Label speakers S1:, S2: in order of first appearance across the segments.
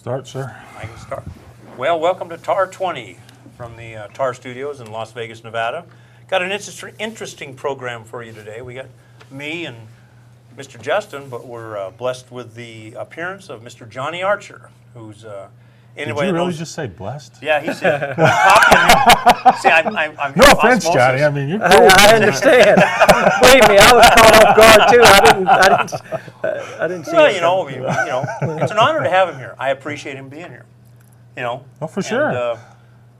S1: Start, sir.
S2: I can start. Well, welcome to TAR 20 from the TAR Studios in Las Vegas, Nevada. Got an interesting program for you today. We got me and Mr. Justin, but we're blessed with the appearance of Mr. Johnny Archer, who's anyway.
S1: Did you really just say blessed?
S2: Yeah, he said. See, I'm
S1: no offense, Johnny. I mean, you're cool.
S3: I understand. Believe me, I was caught off guard too. I didn't see.
S2: Well,
S3: it
S2: you know, it's an honor to have him here. I appreciate him being here. You know.
S1: Oh, for sure.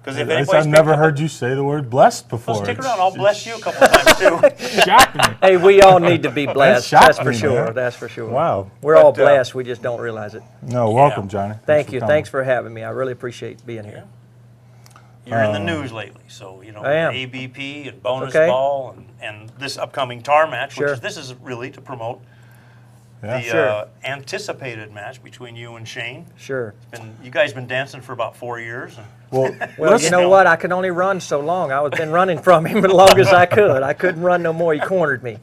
S2: Because if
S1: I've never heard you say the word blessed before.
S2: Well, stick around. I'll bless you a couple of times too.
S1: Shocked me.
S3: Hey, we all need to be blessed. That's for
S1: me,
S3: sure.
S1: man.
S3: That's for sure.
S1: Wow.
S3: We're all blessed. We just don't realize it.
S1: No, welcome, Johnny.
S3: Thank you.
S1: for
S3: Thanks for having me. I really appreciate being here.
S2: You're in the news lately, so you know
S3: I am.
S2: ABP and bonus
S3: Okay.
S2: ball and this upcoming TAR match,
S3: Sure.
S2: which this is really to promote the
S3: Sure.
S2: Anticipated match between you and Shane.
S3: Sure.
S2: You guys been dancing for about 4 years.
S1: Well,
S3: Well, you know what? I could only run so long. I've been running from him as long as I could. I couldn't run no more. He cornered me.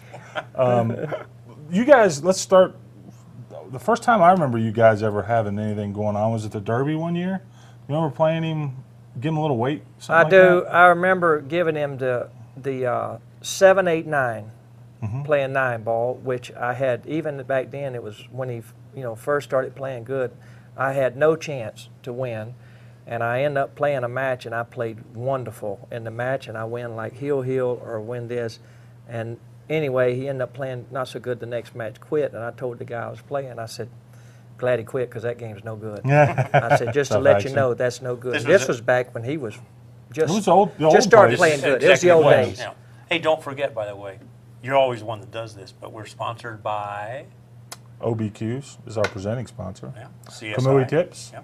S1: you guys, let's start. The first time I remember you guys ever having anything going on was at the Derby one year. You remember playing him, give him a little weight?
S3: I
S1: Like
S3: do.
S1: that?
S3: I remember giving him the 7, 8, 9, playing 9 ball, which I had even back then. It was when he first started playing good. I had no chance to win, and I ended up playing a match, and I played wonderful in the match, and I win like heel or win this, and anyway he ended up playing not so good the next match, quit, and I told the guy I was playing, I said, glad he quit because that game's no good. I said, just to let you know, that's no good. This was back when he was just,
S1: It was old, the
S3: just
S1: old
S3: started
S1: days.
S3: playing good. It was the old
S2: Executive
S3: days.
S2: yeah. Hey, don't forget, by the way, you're always one that does this, but we're sponsored by
S1: OBQs is our presenting sponsor.
S2: CSI.
S1: Kamui Tips.
S2: Yeah.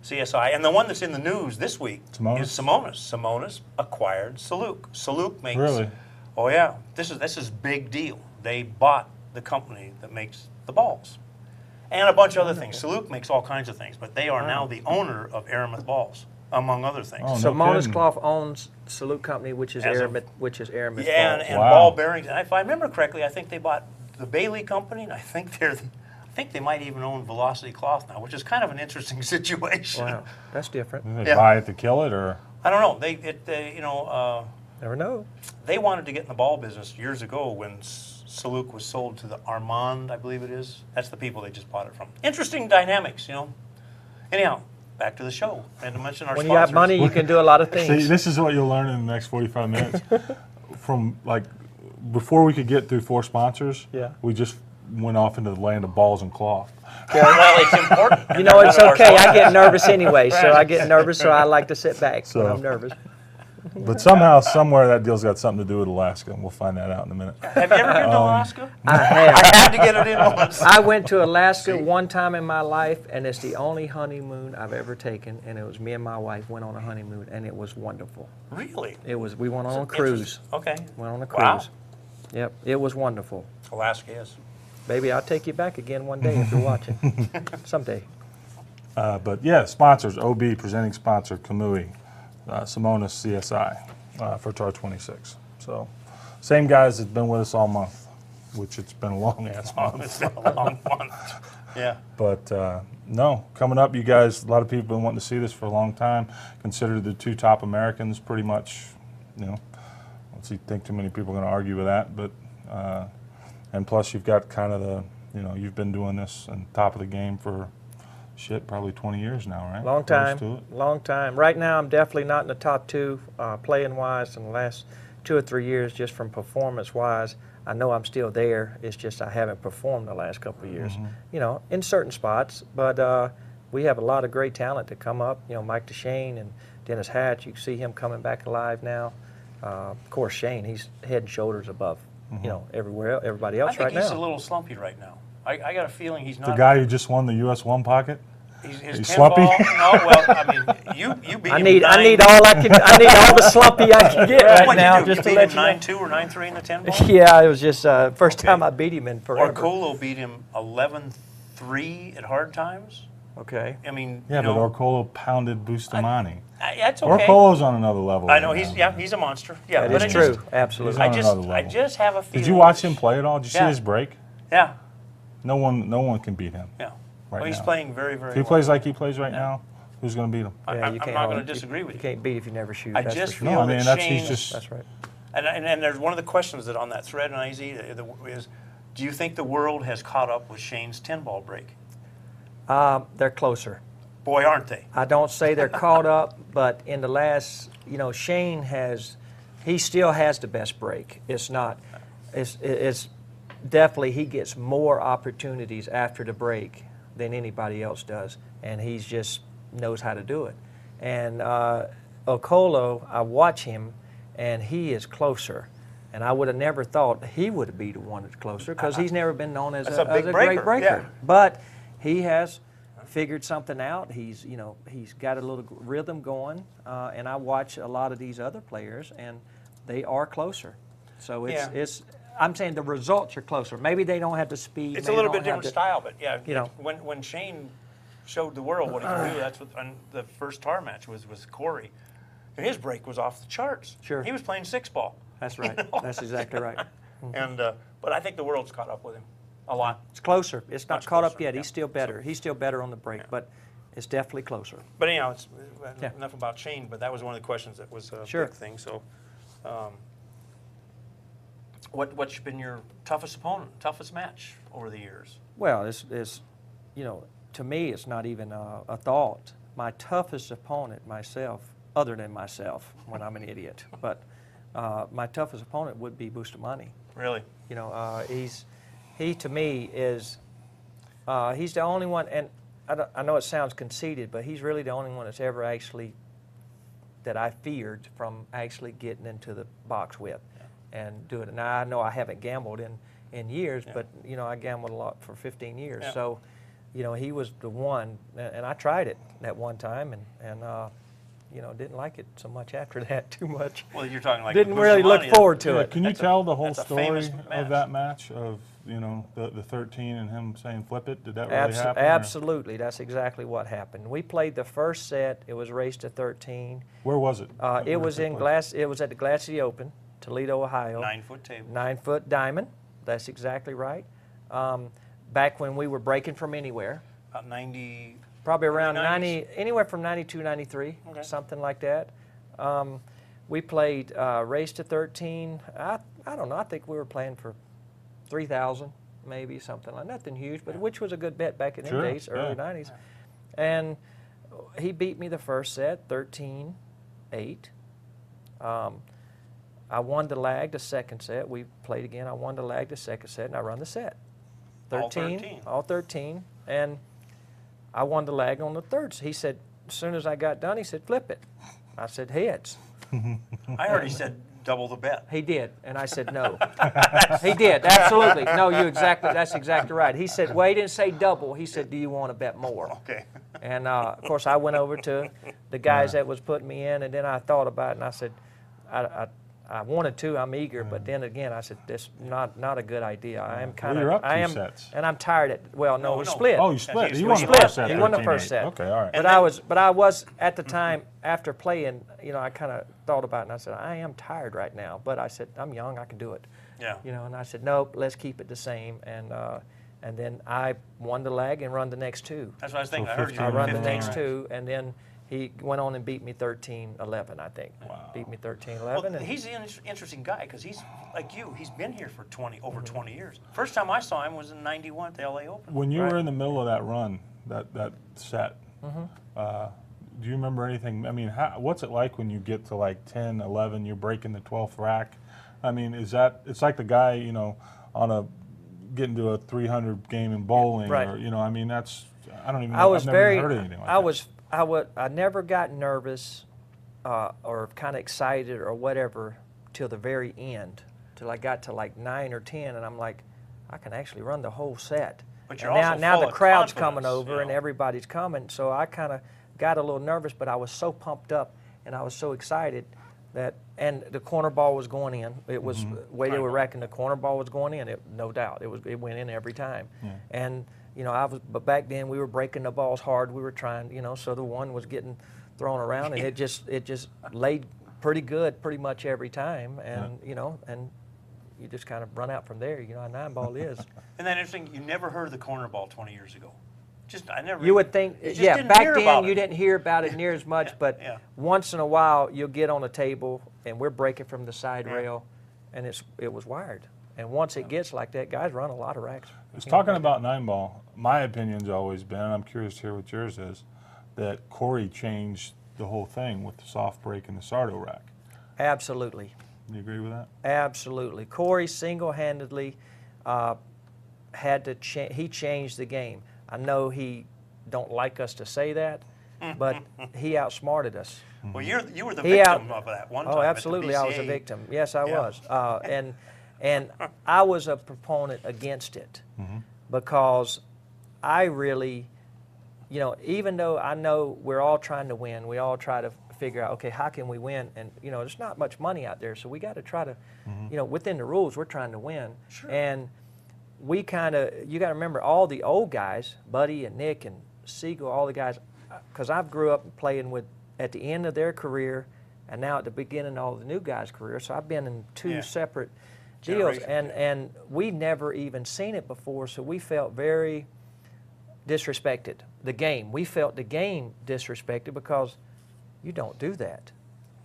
S2: CSI. And the one that's in the news this week is Simonis. Simonis acquired Saluk. Saluk makes...
S1: Really?
S2: Oh, yeah. This is big deal. They bought the company that makes the balls. And a bunch of other things. Saluk makes all kinds of things, but they are now the owner of Aramith Balls, among other things.
S1: Oh,
S3: So
S1: no
S3: Monas
S1: kidding.
S3: Cloth owns Salute Company, which is Aramith
S2: Yeah,
S3: Balls.
S2: and
S1: Wow.
S2: ball bearings. And if I remember correctly, I think they bought the Bailey Company, and I think they might even own Velocity Cloth now, which is kind of an interesting situation.
S3: Wow, that's different.
S1: Did they buy it to kill it, or?
S2: I don't know.
S3: Never know.
S2: They wanted to get in the ball business years ago when Saluk was sold to the Armand, I believe it is. That's the people they just bought it from. Interesting dynamics, you know. Anyhow, back to the show. And to mention our
S3: When you
S2: sponsors.
S3: got money, you can do a lot of
S1: See,
S3: things.
S1: this is what you'll learn in the next 45 minutes. From like before we could get through 4 sponsors, we just went off into the land of balls and cloth.
S2: Well, it's important.
S3: You know, it's okay. I get nervous anyway, so I like to sit back when I'm nervous.
S1: But somehow, somewhere, that deal's got something to do with Alaska, and we'll find that out in a minute.
S2: Have you ever been to Alaska?
S3: I have.
S2: I had to get it in once.
S3: I went to Alaska one time in my life, and it's the only honeymoon I've ever taken, and it was me and my wife went on a honeymoon, and it was wonderful.
S2: Really?
S3: It was. We went on a cruise.
S2: Okay.
S3: Went on a
S2: Wow.
S3: cruise. Yep, it was wonderful.
S2: Alaska is.
S3: Baby, I'll take you back again one day if you're watching. Someday.
S1: But yeah, sponsors, OB, presenting sponsor, Kamui, Simonis, CSI, for TAR 26. So, same guys that's been with us all month, which it's been a long-ass month.
S2: It's been a long month. Yeah.
S1: But no, coming up, you guys, a lot of people have been wanting to see this for a long time. Considered the 2 top Americans, pretty much, you know. I don't think too many people are going to argue with that, but and plus you've got kind of the, you've been doing this on top of the game for probably 20 years now, right?
S3: Long
S1: Close to
S3: time,
S1: it.
S3: long time. Right now, I'm definitely not in the top 2 playing-wise in the last 2 or 3 years, just from performance-wise. I know I'm still there. It's just I haven't performed the last couple of years, in certain spots. But we have a lot of great talent to come up. Mike DeShane and Dennis Hatch. You can see him coming back alive now. Of course, Shane, he's head and shoulders above, everybody else right now.
S2: I think he's a little slumpy right now. I got a feeling he's not.
S1: The guy who just won the U.S. One Pocket?
S2: He's
S1: He's
S2: 10
S1: slumpy?
S2: ball. No, well, I mean, you beat him.
S3: I need all the slumpy I can get right
S2: What'd
S3: now,
S2: you do?
S3: just
S2: You
S3: to
S2: beat
S3: let
S2: him
S3: you know.
S2: 9-2 or 9-3 in the 10 ball?
S3: Yeah, it was just first time I beat him in forever.
S2: Orcolo beat him 11-3 at hard times.
S3: Okay.
S2: I mean,
S1: Yeah, but Orcolo pounded Bustamante.
S2: That's okay.
S1: Orcolo's on another level.
S2: I know
S1: right
S2: he's
S1: now.
S2: he's a monster. Yeah,
S3: That
S2: but
S3: is
S2: I
S3: true.
S2: just,
S3: Absolutely.
S1: He's on another
S2: I
S1: level.
S2: just have a feeling.
S1: Did you watch him play at all? Did you see
S2: Yeah.
S1: his break?
S2: Yeah,
S1: No one can beat him.
S2: yeah.
S1: right
S2: Well, he's
S1: now.
S2: playing very, very
S1: If he
S2: well.
S1: plays like he plays right now, who's going to beat him?
S2: I'm not going to disagree with
S3: You
S2: you.
S3: can't beat if you never shoot.
S2: I
S3: that's
S2: just
S3: for sure.
S2: feel
S1: No, I mean,
S2: that
S1: he's
S2: Shane,
S1: just.
S3: That's right.
S2: and there's one of the questions that on that thread on AZ is, do you think the world has caught up with Shane's 10-ball break?
S3: They're closer.
S2: Boy, aren't they?
S3: I don't say they're caught up, but in the last, Shane he still has the best break. It's definitely he gets more opportunities after the break than anybody else does, and he just knows how to do it. And Okolo, I watch him, and he is closer. And I would have never thought he would be the one that's closer because he's never been known as a
S2: big
S3: great breaker.
S2: yeah.
S3: But he has figured something out. He's got a little rhythm going, and I watch a lot of these other players, and they are closer. So I'm saying the results are closer. Maybe they don't have the speed.
S2: It's a little bit different style, but yeah, when Shane showed the world what he could do, that's what on the first tar match was Corey, and his break was off the charts.
S3: Sure.
S2: He was playing 6-ball.
S3: That's right. That's exactly right.
S2: And but I think the world's caught up with him a lot.
S3: It's closer. It's not
S2: Much
S3: caught up
S2: closer,
S3: yet.
S2: yeah.
S3: He's still better. He's still better on the break, but it's definitely closer.
S2: But anyhow, it's
S3: Yeah.
S2: enough about Shane. But that was one of the questions that was a
S3: Sure.
S2: big thing. So, what's been your toughest opponent, toughest match over the years?
S3: Well, to me, it's not even a thought. My toughest opponent, myself, other than myself, when I'm an idiot, but my toughest opponent would be Bustamante.
S2: Really?
S3: He to me is, he's the only one, and I know it sounds conceited, but he's really the only one that's ever actually, that I feared from actually getting into the box with and do it. Now, I know I haven't gambled in years, but, I gambled a lot for 15 years.
S2: Yeah.
S3: So, he was the one, and I tried it at one time, and didn't like it so much after that too much.
S2: Well, you're talking like
S3: Didn't really look forward to it.
S1: Can you tell the whole
S2: that's a
S1: story
S2: famous
S1: of
S2: match.
S1: that match of the 13 and him saying flip it? Did that really happen?
S3: Absolutely, that's exactly what happened. We played the first set. It was raced to 13.
S1: Where was it?
S3: It was in Glass. It was at the Glassy Open, Toledo, Ohio.
S2: 9-foot table.
S3: 9-foot diamond. That's exactly right. Back when we were breaking from anywhere.
S2: About 90.
S3: Probably around
S2: 90s?
S3: 90, anywhere from 92, 93,
S2: Okay.
S3: something like that. We played race to 13. I don't know. I think we were playing for 3,000, maybe something like nothing huge, but which was a good bet back in
S1: Sure,
S3: the days, early 90s. And he beat me the first set, 13-8. I won the lag the second set. We played again. I won the lag the second set, and I run the set.
S2: All 13.
S3: All 13. And I won the lag on the third. He said, as soon as I got done, he said, flip it. I said, heads.
S2: I heard he said double the bet.
S3: He did, and I said no. He did, absolutely. No, that's exactly right. He said, well, he didn't say double. He said, do you want to bet more?
S2: Okay.
S3: And, of course, I went over to the guys that was putting me in, and then I thought about it, and I said, I wanted to. I'm eager, but then again, I said, "This not a good idea. I am kind of.
S1: You're up
S3: I
S1: 2
S3: am,
S1: sets.
S3: and I'm tired.
S2: No,
S3: we
S2: no.
S3: split.
S1: Oh, you split.
S2: He
S1: He won the
S3: split.
S1: first set.
S3: He won the
S1: 13-8.
S3: first set.
S1: Okay, all right.
S3: But I was at the time after playing. I kind of thought about it, and I said, I am tired right now. But I said, I'm young. I can do it.
S2: Yeah.
S3: And I said, nope. Let's keep it the same. And then I won the lag and run the next two.
S2: That's what I was thinking.
S1: So
S2: I heard you.
S1: 15.
S3: I run the
S2: 15,
S3: next
S2: right?
S3: two, and then he went on and beat me 13-11, I think.
S1: Wow.
S3: Beat me 13-11.
S2: Well,
S3: and
S2: he's an interesting guy because he's like you. He's been here for over 20 years. First time I saw him was in '91 at the LA Open.
S1: When you
S3: Right.
S1: were in the middle of that run, that set, do you remember anything? I mean, what's it like when you get to like 10, 11, you're breaking the 12th rack? I mean, it's like the guy, getting to a 300 game in bowling,
S3: Right.
S1: or, I mean, I don't even know.
S3: I was
S1: I've never
S3: very.
S1: even heard anything like that.
S3: I never got nervous or kind of excited or whatever till the very end, till I got to like 9 or 10, and I'm like, I can actually run the whole set.
S2: But you're
S3: And
S2: also
S3: now
S2: full
S3: the
S2: of
S3: crowd's
S2: confidence,
S3: coming over and everybody's coming, so I kind of got a little nervous, but I was so pumped up and I was so excited that, and the corner ball was going in. It was the way they were racking the corner ball was going in. No doubt, it went in every time.
S1: Yeah.
S3: And but back then we were breaking the balls hard. We were trying, so the one was getting thrown around, and it just laid pretty good pretty much every time, and and you just kind of run out from there. A 9-ball is.
S2: And then interesting, you never heard of the corner ball 20 years ago. I never.
S3: You would think,
S2: you just
S3: yeah,
S2: didn't
S3: back
S2: hear
S3: then
S2: about
S3: you
S2: it.
S3: didn't hear about it near as much, but
S2: yeah.
S3: once in a while you'll get on a table and we're breaking from the side rail, and it was wired. And once it gets like that, guys run a lot of racks.
S1: Just talking about 9-ball, my opinion's always been, and I'm curious to hear what yours is, that Corey changed the whole thing with the soft break and the Sardo rack.
S3: Absolutely.
S1: Do you agree with that?
S3: Absolutely. Corey single-handedly had to he changed the game. I know he don't like us to say that, but he outsmarted us.
S2: Well, you were the victim of that one time.
S3: Oh, absolutely, I was a victim. Yes, I was. And I was a proponent against it because I really, you know, even though I know we're all trying to win, we all try to figure out, okay, how can we win? And, you know, there's not much money out there, so we got to try to, you know, within the rules, we're trying to win.
S2: Sure.
S3: And we kind of, you got to remember all the old guys, Buddy and Nick and Siegel, all the guys, because I've grew up playing with, at the end of their career and now at the beginning of all the new guys' career, so I've been in two separate deals, and we never even seen it before, so we felt very disrespected. The game, we felt the game disrespected because you don't do that.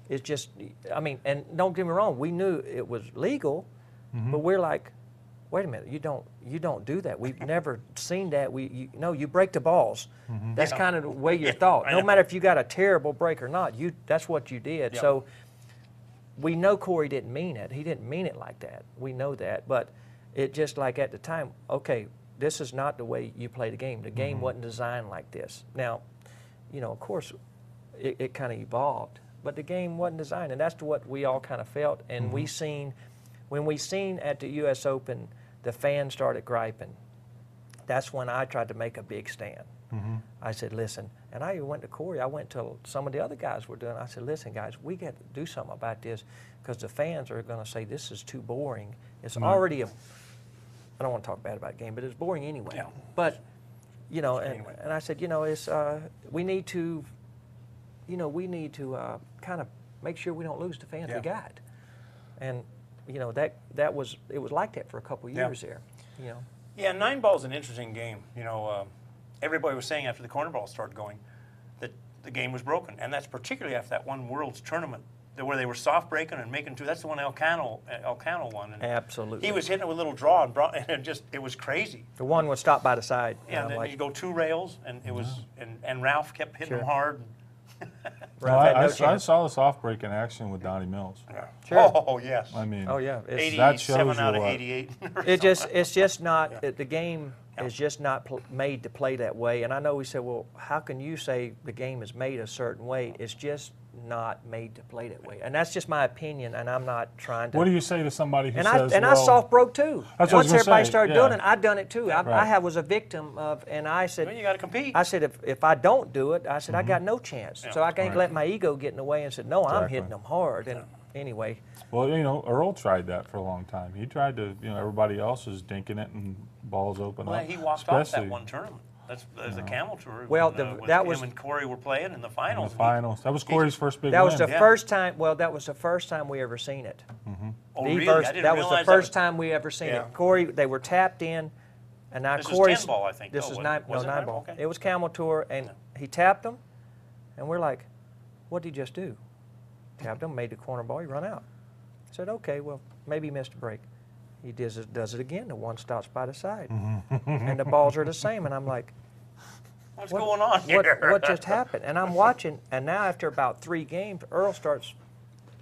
S3: It's just, I mean, and don't get me wrong, we knew it was legal, but we're like, wait a minute, you don't do that. We've never seen that. No, you break the balls. That's kind of the way you thought. No matter if you got a terrible break or not, that's what you did.
S2: Yep.
S3: So we know Corey didn't mean it. He didn't mean it like that. We know that. But it just like at the time, okay, this is not the way you play the game. The game wasn't designed like this. Now, you know, of course, it kind of evolved, but the game wasn't designed, and that's what we all kind of felt. And when we seen at the U.S. Open, the fans started griping. That's when I tried to make a big stand. I said, listen, and I even went to Corey. I went to some of the other guys were doing. I said, listen, guys, we got to do something about this because the fans are going to say this is too boring. It's already I don't want to talk bad about the game, but it's boring anyway.
S2: Yeah.
S3: But, you know, and I said, you know, it's we need to, you know, kind of make sure we don't lose the fans we got. And, you know, it was like that for a couple years there, you know.
S2: Yeah, 9-ball is an interesting game. You know, everybody was saying after the corner ball started going that the game was broken, and that's particularly after that one World's Tournament where they were soft breaking and making two. That's the one Elcano won. And
S3: absolutely.
S2: He was hitting it with a little draw and it was crazy.
S3: The one was stopped by the side.
S2: Yeah, and then
S3: like,
S2: you go 2 rails, and it was and Ralph kept hitting them hard.
S3: Ralph had no
S1: I
S3: chance.
S1: saw the soft break in action with Donnie Mills.
S2: Yeah.
S3: Sure.
S2: Oh yes.
S1: I mean,
S3: oh yeah,
S1: that shows
S2: 87
S1: you
S2: out of
S1: what-
S2: 88.
S3: it's just not the game is just not made to play that way. And I know we said, well, how can you say the game is made a certain way? It's just not made to play that way. And that's just my opinion. And I'm not trying to.
S1: What do you say to somebody who
S3: and
S1: says,
S3: I soft broke too.
S1: That's what I was
S3: Once
S1: gonna
S3: everybody
S1: say,
S3: started
S1: yeah.
S3: doing it, I done it too.
S1: Right.
S3: I was a victim of, and I said,
S2: Well, you got to compete.
S3: I said, if I don't do it, I said, I got no chance. So I can't
S1: Right.
S3: let my ego get in the way and said, no, I'm
S1: Exactly.
S3: hitting them hard. And anyway,
S1: Well, you know, Earl tried that for a long time. He tried to, you know, everybody else is dinking it and balls open
S2: Well,
S1: up.
S2: he walked off that
S1: especially
S2: one tournament. That's the Camel Tour.
S3: Well,
S2: when,
S3: that
S2: him
S3: was-
S2: and Corey were playing in the
S1: in
S2: finals.
S1: the finals. That was Corey's first big
S3: that was
S1: win.
S3: the first time. Well, that was the first time we ever seen it.
S2: Oh,
S3: The
S2: really?
S3: first-
S2: I didn't
S3: that was the
S2: realize
S3: first time we ever seen
S2: Yeah.
S3: it. Corey, they were tapped in, and now
S2: This is
S3: Corey's
S2: 10 ball, I think,
S3: This
S2: though,
S3: is
S2: wasn't it? Was it
S3: 9
S2: 9
S3: ball.
S2: ball? Okay.
S3: It was Camel Tour, and he tapped them, and we're like, "What did he just do?" Tapped him, made the corner ball, he run out. I said, "Okay, well, maybe he missed a break." He does it again. The one stops by the side, and the balls are the same, and I'm like,
S2: What's going on here?
S3: what just happened? And I'm watching, and now after about 3 games, Earl starts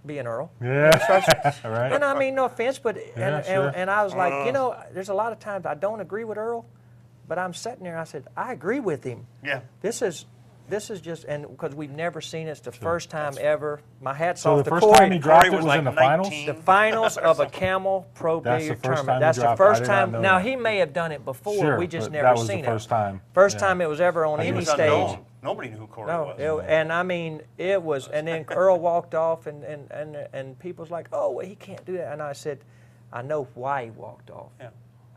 S3: being Earl.
S1: Yeah, right.
S3: And I mean, no offense, but
S1: sure.
S3: and I was like, you know, there's a lot of times I don't agree with Earl, but I'm sitting there. I said, I agree with him.
S2: Yeah.
S3: This is just, and because we've never seen it, it's the first time ever. My hat's
S1: So
S3: off
S1: the
S3: to
S1: first
S3: Corey.
S1: time he dropped
S2: Corey
S1: it
S2: was
S1: was
S2: like
S1: in the finals?
S2: 19.
S3: The finals of a Camel Pro
S1: That's the
S3: Billiard
S1: first
S3: Tournament.
S1: time he
S3: That's the
S1: dropped it. I
S3: first
S1: did not
S3: time.
S1: know
S3: Now
S1: that.
S3: he may have done it before.
S1: Sure,
S3: We just
S1: but
S3: never
S1: that was
S3: seen
S1: the first
S3: it.
S1: time.
S3: First
S1: Yeah.
S3: time it was ever on
S2: He
S3: any
S2: was
S3: stage.
S2: unknown. Nobody knew who Corey
S3: No,
S2: was.
S3: and I mean, it was, and then Earl walked off, and people's like, oh, well, he can't do that. And I said, I know why he walked off.
S2: Yeah.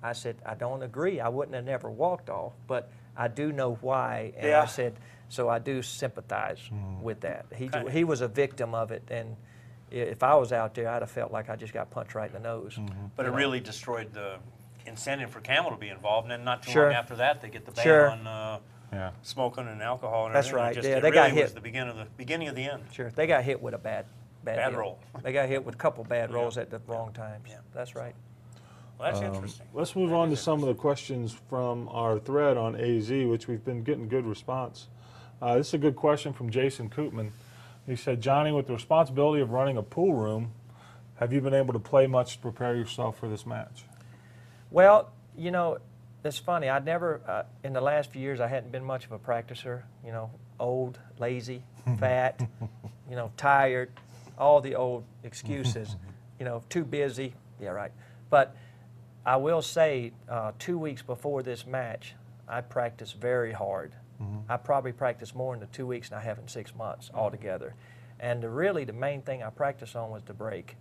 S3: I said, I don't agree. I wouldn't have never walked off, but I do know why. And
S2: Yeah.
S3: I said, so I do sympathize with that. He was a victim of it, and if I was out there, I'd have felt like I just got punched right in the nose.
S2: But it really destroyed the incentive for Camel to be involved, and then not too
S3: Sure.
S2: long after that, they get the ban
S3: Sure.
S2: on
S1: Yeah.
S2: smoking and alcohol and
S3: That's
S2: everything.
S3: right.
S2: It just,
S3: Yeah,
S2: it
S3: they
S2: really
S3: got
S2: was
S3: hit.
S2: the beginning of the end.
S3: Sure, they got hit with a bad
S2: Bad
S3: hit.
S2: roll.
S3: They got hit with a couple bad
S2: Yeah.
S3: rolls at the wrong times.
S2: Yeah.
S3: That's right.
S2: Well, that's interesting.
S1: Let's move on to some of the questions from our thread on AZ, which we've been getting good response. This is a good question from Jason Koopman. He said, Johnny, with the responsibility of running a pool room, have you been able to play much to prepare yourself for this match?
S3: Well, you know, it's funny. I never, in the last few years, I hadn't been much of a practicer. You know, old, lazy, fat, you know, tired, all the old excuses. You know, too busy. Yeah, right. But I will say, 2 weeks before this match, I practiced very hard. I probably practiced more in the 2 weeks than I have in 6 months altogether. And really, the main thing I practiced on was the break,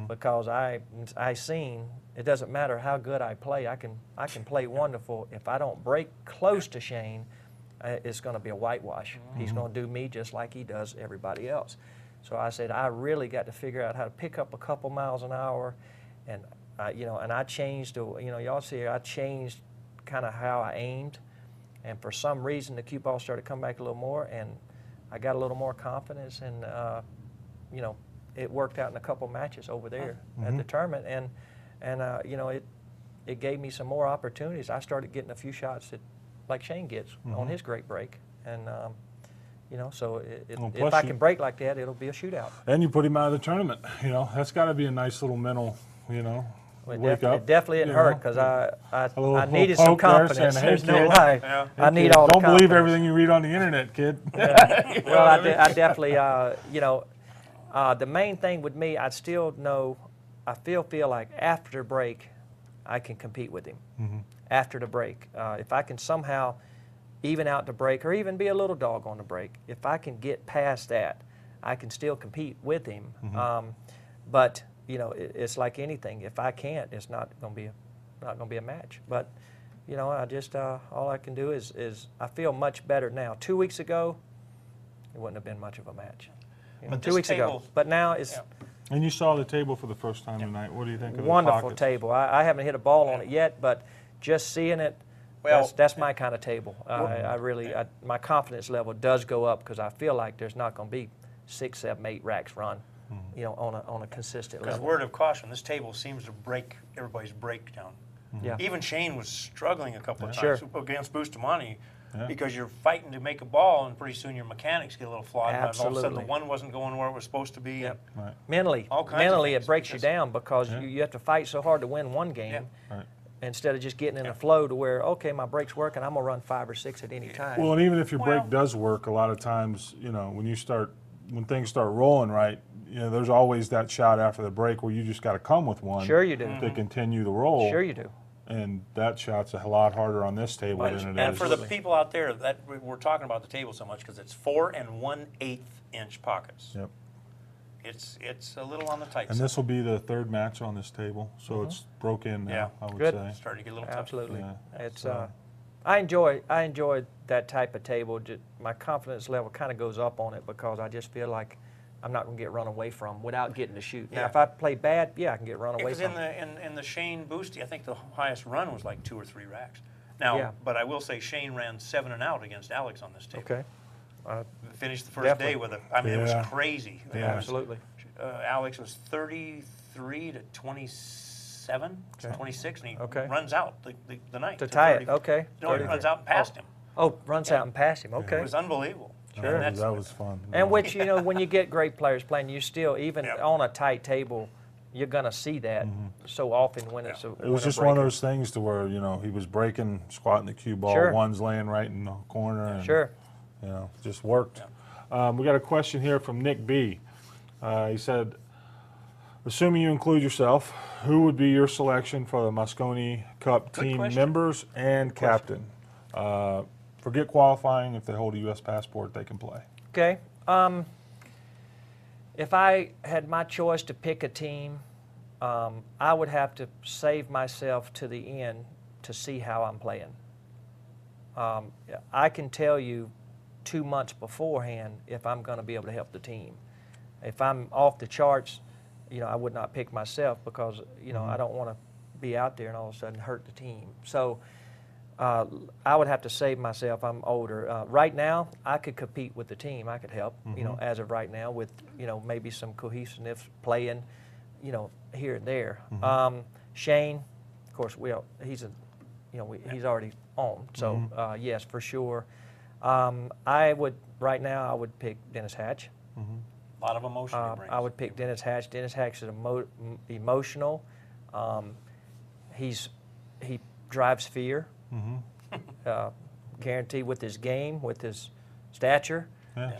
S3: because I seen it doesn't matter how good I play. I can play wonderful. If I don't break close to Shane, it's going to be a whitewash. He's going to do me just like he does everybody else. So I said I really got to figure out how to pick up a couple miles an hour, and you know, and I changed. You know, y'all see, I changed kind of how I aimed. And for some reason, the cue ball started to come back a little more, and I got a little more confidence, and you know, it worked out in a couple matches over there at the tournament, and you know, it gave me some more opportunities. I started getting a few shots that, like Shane gets on his great break, and you know, so if I can break like that, it'll be a shootout.
S1: And you put him out of the tournament. You know, that's got to be a nice little mental, you know, wake up.
S3: It definitely didn't hurt, because I needed some
S1: poke there
S3: confidence.
S1: saying, "Hey,
S3: There's no
S1: kid."
S3: lie.
S2: Yeah.
S3: I need all the
S1: Don't believe
S3: confidence.
S1: everything you read on the internet, kid.
S3: Well, I definitely, you know, the main thing with me, I still know, I feel like after break, I can compete with him. After the break, if I can somehow even out the break, or even be a little dog on the break, if I can get past that, I can still compete with him. But you know, it's like anything. If I can't, it's not going to be a match. But you know, I just all I can do is I feel much better now. 2 weeks ago, it wouldn't have been much of a match. You know,
S2: But
S3: 2
S2: this
S3: weeks ago,
S2: table-
S3: but now it's
S1: And you saw the table for the first time tonight. What do you think of the
S3: wonderful
S1: pockets?
S3: table. I haven't hit a ball on it yet, but just seeing it,
S2: Well,
S3: that's my kind of table. I really, my confidence level does go up, because I feel like there's not going to be 6, 7, 8 racks run, you know, on a consistent
S2: Because
S3: level.
S2: word of caution, this table seems to break everybody's breakdown.
S3: Yeah.
S2: Even Shane was struggling a couple of
S3: Sure.
S2: times against Bustamante,
S1: Yeah.
S2: because you're fighting to make a ball, and pretty soon your mechanics get a little flawed. And all of a sudden,
S3: Absolutely.
S2: the one wasn't going where it was supposed to be.
S3: Yep.
S1: Right.
S3: Mentally,
S2: All kinds of things,
S3: it breaks you
S2: because-
S3: down, because
S1: Yeah.
S3: you have to fight so hard to win one game,
S1: Right.
S3: instead of just getting in a flow to where, okay, my break's working, I'm gonna run 5 or 6 at any time.
S1: Well, and even if your
S2: Well-
S1: break does work, a lot of times, you know, when things start rolling right, you know, there's always that shot after the break where you just got to come with one.
S3: Sure you do.
S1: To continue the roll.
S3: Sure you do.
S1: And that shot's a lot harder on this table than it
S2: And
S1: is.
S2: for the people out there, that we're talking about the table so much because it's 4 1/8 inch pockets.
S1: Yep.
S2: It's a little on the tight
S1: And
S2: side.
S1: this will be the third match on this table, so it's broke in now,
S2: Yeah.
S1: I would
S3: Good.
S1: say.
S2: Starting to get a little tough.
S3: Absolutely.
S1: Yeah.
S3: It's
S1: So-
S3: I enjoy that type of table. My confidence level kind of goes up on it, because I just feel like I'm not going to get run away from without getting to shoot. Now,
S2: Yeah.
S3: if I play bad, I can get run away
S2: Because
S3: from.
S2: in the Shane Boosty, I think the highest run was like 2 or 3 racks. Now,
S3: Yeah.
S2: but I will say Shane ran 7 and out against Alex on this table.
S3: Okay.
S2: Finished the first
S3: Definitely.
S2: day with it. I mean, it
S1: Yeah.
S2: was crazy. It
S1: Yeah.
S2: was-
S3: Absolutely.
S2: Alex was 33 to 27,
S3: Okay.
S2: 26, and he
S3: Okay.
S2: runs out the night.
S3: To tie it.
S2: 30.
S3: Okay.
S2: No, he
S3: 33.
S2: runs out and past him.
S3: Oh, runs out and past him.
S2: It
S3: Okay.
S2: was unbelievable.
S3: Sure.
S2: And
S1: That was fun.
S3: And which, you know, when you get great players playing, you still, even
S2: Yeah.
S3: on a tight table, you're going to see that so often when it's a
S1: It was just one of those things to where, you know, he was breaking, squatting the cue ball,
S3: Sure.
S1: one's laying right in the corner. And,
S3: Sure.
S1: You know, just worked. We got a question here from Nick B. He said, assuming you include yourself, who would be your selection for the Moscone Cup
S2: Good
S1: team
S2: question.
S1: members and captain? Forget qualifying. If they hold a U.S. passport, they can play.
S3: Okay. If I had my choice to pick a team, I would have to save myself to the end to see how I'm playing. I can tell you 2 months beforehand if I'm going to be able to help the team. If I'm off the charts, you know, I would not pick myself, because, you know, I don't want to be out there and all of a sudden hurt the team. So I would have to save myself. I'm older. Right now, I could compete with the team. I could help, you know, as of right now with, you know, maybe some cohesiveness playing, you know, here and there. Shane, of course, he's he's already on. So yes, for sure. I would right now. I would pick Dennis Hatch.
S2: A lot of emotion.
S3: I would pick Dennis Hatch. Dennis Hatch is emotional. He drives fear. Guaranteed with his game, with his stature,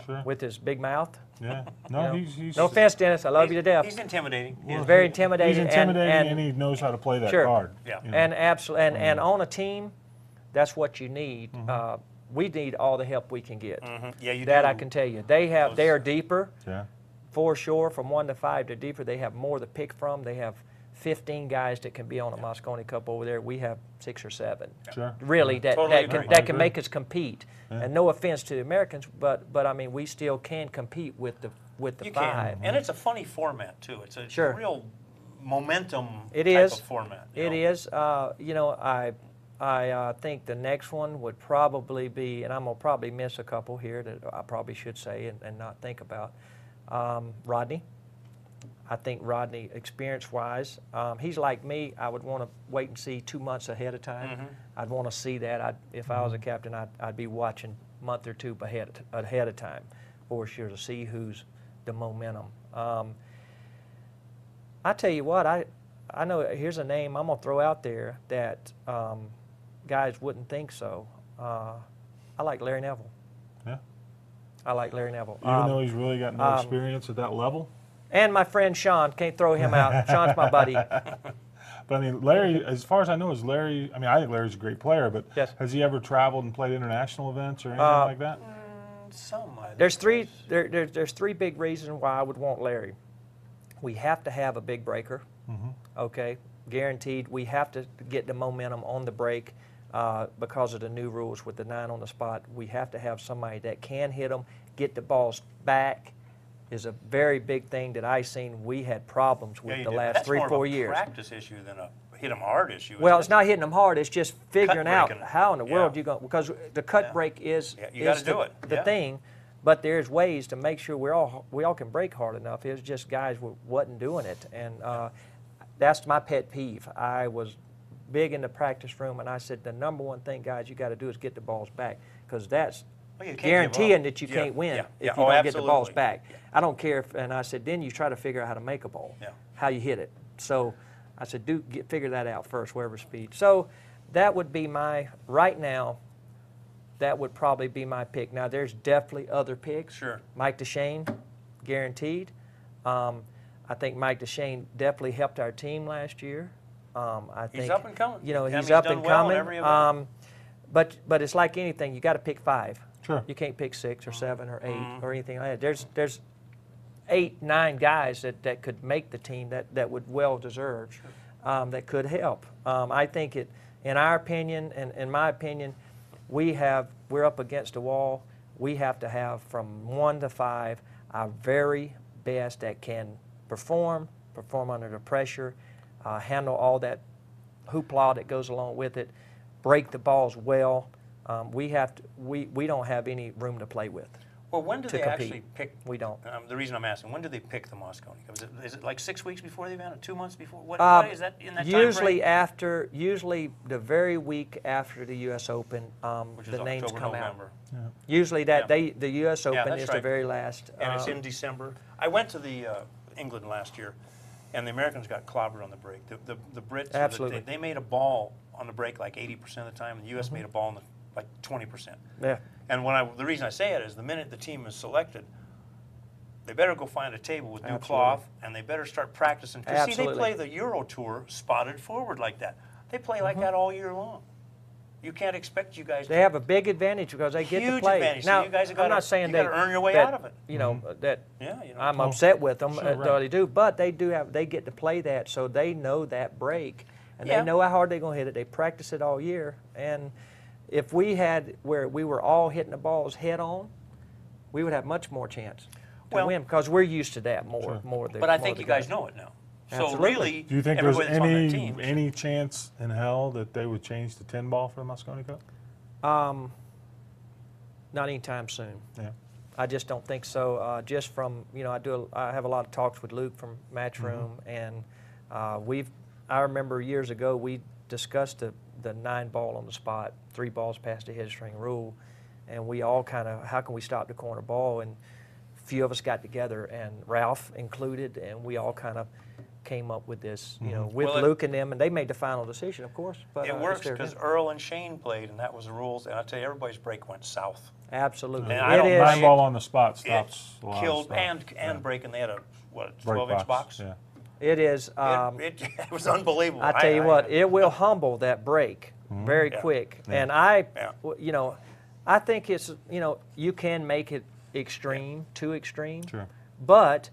S1: Sure.
S3: with his big mouth.
S1: Yeah. No, he's
S3: No offense, Dennis. I love you to death.
S2: He's intimidating.
S3: He's very intimidating.
S1: He's intimidating, and he knows how to play that
S3: Sure.
S1: card.
S2: Yeah.
S1: you know.
S3: And absolutely, and on a team, that's what you need. We need all the help we can get.
S2: Yeah, you
S3: That
S2: do.
S3: I can tell you. They are deeper,
S1: Yeah.
S3: for sure. From 1 to 5, they're deeper. They have more to pick from. They have 15 guys that can be on a Moscone Cup over there. We have 6 or 7.
S1: Sure.
S3: Really, that
S2: Totally
S3: that
S2: agree.
S3: can, that can make us compete. And no offense to the Americans, but I mean we still can compete with the
S2: You
S3: 5.
S2: can. And it's a funny format, too. It's a
S3: Sure.
S2: real momentum
S3: It
S2: type
S3: is.
S2: of format.
S3: It is. You know, I think the next one would probably be, and I'm going to probably miss a couple here that I probably should say and not think about. Rodney. I think Rodney, experience-wise, he's like me. I would want to wait and see 2 months ahead of time. I'd want to see that. If I was a captain, I'd be watching a month or 2 ahead of time for sure to see who's the momentum. I tell you what, I know here's a name I'm going to throw out there that guys wouldn't think so. I like Larry Neville.
S1: Yeah.
S3: I like Larry Neville.
S1: Even though he's really got no experience at that level.
S3: And my friend Sean, can't throw him out. Sean's my buddy.
S1: But I mean, Larry, as far as I know, I think Larry's a great player, but
S3: Yes.
S1: has he ever traveled and played international events or anything like that?
S2: Some, I think.
S3: There's three big reasons why I would want Larry. We have to have a big breaker, okay, guaranteed. We have to get the momentum on the break because of the new rules with the 9 on the spot. We have to have somebody that can hit them, get the balls back. Is a very big thing that I seen we had problems with
S2: you
S3: the
S2: do.
S3: last
S2: That's
S3: 3-4
S2: more of a
S3: years.
S2: practice issue than a hit 'em hard issue.
S3: Well,
S2: isn't
S3: it's not hitting them hard. It's just figuring out
S2: breaking.
S3: how in the world
S2: Yeah.
S3: you go, because the cut
S2: Yeah.
S3: break is
S2: Yeah, you gotta
S3: is
S2: do it.
S3: the
S2: Yeah.
S3: thing. But there's ways to make sure we all can break hard enough. It was just guys wasn't doing it, and that's my pet peeve. I was big in the practice room, and I said the number one thing, guys, you got to do is get the balls back, because that's
S2: Well, you can't give
S3: guaranteeing
S2: up.
S3: that you
S2: Yeah,
S3: can't win
S2: yeah,
S3: if
S2: yeah.
S3: you
S2: Oh,
S3: don't get the balls
S2: absolutely.
S3: back. I don't care if, and I said, then you try to figure out how to make a ball,
S2: Yeah.
S3: how you hit it. So I said, figure that out first, wherever speed. So that would be right now, that would probably be my pick. Now, there's definitely other picks.
S2: Sure.
S3: Mike DeShane, guaranteed. I think Mike DeShane definitely helped our team last year. I think,
S2: He's up and coming.
S3: You know,
S2: I mean,
S3: he's up
S2: done
S3: and
S2: well in
S3: coming.
S2: every event.
S3: But it's like anything, you got to pick 5.
S1: Sure.
S3: You can't pick 6 or 7 or 8 or anything like that. There's 8, 9 guys that could make the team that would well deserve, that could help. I think in our opinion, and in my opinion, we're up against a wall. We have to have from 1 to 5 our very best that can perform under the pressure, handle all that hoopla that goes along with it, break the balls well. We don't have any room to play with.
S2: Well, when do
S3: to
S2: they
S3: compete.
S2: actually pick?
S3: We don't.
S2: The reason I'm asking, when do they pick the Moscone Cup? Is it like 6 weeks before the event, or 2 months before? What is that in that time frame?
S3: Usually the very week after the U.S. Open,
S2: Which is
S3: the names
S2: October,
S3: come
S2: November.
S3: out. Usually the U.S. Open
S2: that's
S3: is the
S2: right.
S3: very last.
S2: And it's in December. I went to the England last year, and the Americans got clobbered on the break. The Brits,
S3: Absolutely.
S2: they made a ball on the break like 80% of the time, and the U.S. made a ball on like 20%.
S3: Yeah.
S2: And the reason I say it is the minute the team is selected, they better go find a table with new
S3: Absolutely.
S2: cloth, and they better start practicing. Because see, they
S3: Absolutely.
S2: play the Euro Tour spotted forward like that. They play like that all year long. You can't expect you guys
S3: They
S2: to
S3: have a big advantage because they get to
S2: Huge
S3: play.
S2: advantage. So
S3: Now,
S2: you guys have
S3: I'm
S2: gotta-
S3: not saying
S2: you gotta earn your way out of it.
S3: You know that
S2: Yeah, you know.
S3: I'm upset with them.
S1: Sure, right.
S3: They do, but they get to play that, so they know that break, and
S2: Yeah.
S3: they know how hard they're going to hit it. They practice it all year, and if we had where we were all hitting the balls head on, we would have much more chance to
S2: Well-
S3: win because we're used to that more.
S2: But I think you guys know it now. So
S3: Absolutely.
S2: really,
S1: Do you think there's
S2: everybody that's on that team.
S1: any chance in hell that they would change to 10 ball for the Moscone Cup?
S3: Not anytime soon.
S1: Yeah.
S3: I just don't think so. Just from, you know, I have a lot of talks with Luke from Matchroom, and I remember years ago we discussed the 9 ball on the spot, 3 balls past the head string rule, and we all kind of, how can we stop the corner ball? And a few of us got together, and Ralph included, and we all kind of came up with this, you know, with
S2: Well,
S3: Luke and them, and they made the final decision, of course. But
S2: It
S3: it's
S2: works
S3: their
S2: because
S3: deal.
S2: Earl and Shane played, and that was the rules. And I tell you, everybody's break went south.
S3: Absolutely.
S2: And I
S3: It
S2: don't
S3: is.
S1: 9 ball on the spot
S2: It
S1: stops a lot of
S2: killed
S1: stuff.
S2: and breaking. They had a
S1: Break
S2: 12-inch box.
S1: Yeah.
S3: It is.
S2: It was unbelievable.
S3: I tell you what, it will humble that break very
S2: Yeah.
S3: quick.
S1: Yeah.
S3: And
S2: Yeah.
S3: you know, I think it's, you know, you can make it extreme, too extreme.
S1: Sure.
S3: But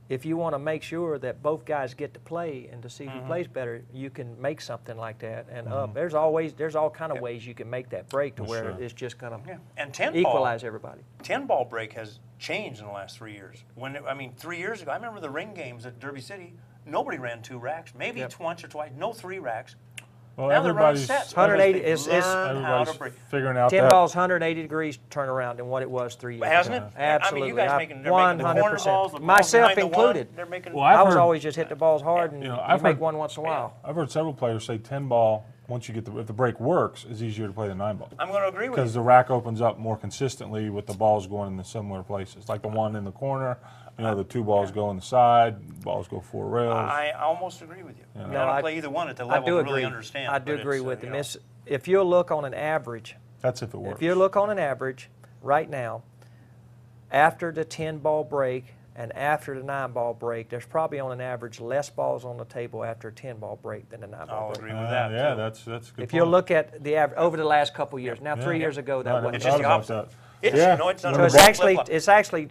S3: if you want to make sure that both guys get to play and to see who plays better, you can make something like that. And there's all kind of ways you can make that break to where
S1: sure.
S3: it's just going
S2: Yeah.
S3: to
S2: And 10
S3: equalize everybody.
S2: 10 ball break has changed in the last 3 years. I mean, 3 years ago, I remember the ring games at Derby City. Nobody ran 2 racks, maybe
S3: Yep.
S2: once or twice. No 3 racks.
S1: Well,
S2: Now they're running
S1: everybody's,
S2: sets.
S3: 180
S2: because
S3: is
S2: they've learned how to
S1: everybody's
S2: break.
S1: figuring out
S3: 10
S1: that.
S3: balls 180 degrees turnaround than what it was 3 years
S2: Hasn't
S3: ago.
S2: it?
S3: Absolutely.
S2: I mean, you guys they're making the corner
S3: 100%.
S2: balls, the balls
S3: Myself
S2: behind the
S3: included.
S2: one, they're making.
S1: Well, I've
S3: I was
S1: heard-
S3: always just hit the balls hard, and
S1: You know,
S3: you
S1: I've
S3: make
S1: heard-
S3: one once in a while.
S1: I've heard several players say 10 ball, once you get if the break works, is easier to play than 9 ball.
S2: I'm going to agree with
S1: Because
S2: you.
S1: the rack opens up more consistently with the balls going in the similar places. Like the one in the corner, you know, the 2 balls go on the side, balls go 4 rails.
S2: I almost agree with you. I, mean,
S3: No,
S2: I don't
S3: I-
S2: play either one at the
S3: I
S2: level
S3: do
S2: to
S3: agree.
S2: really understand.
S3: I do
S2: but
S3: agree
S2: it's,
S3: with
S2: you
S3: him.
S2: know.
S3: If you look on an average,
S1: That's if it works.
S3: if you look on an average right now, after the 10 ball break and after the 9 ball break, there's probably on an average less balls on the table after a 10 ball break than a 9 ball
S2: I'll
S3: break.
S2: agree with that.
S1: Yeah,
S2: too.
S1: that's a good
S3: If you
S1: point.
S3: look at the average over the last couple of years, now 3 years ago that
S1: I
S3: wasn't.
S2: It's
S1: hadn't
S2: just
S1: thought
S2: the
S1: about
S2: opposite.
S1: that.
S2: It's,
S1: Yeah.
S2: you know, it's
S1: When
S3: So
S1: the
S3: it's
S1: ball-
S3: actually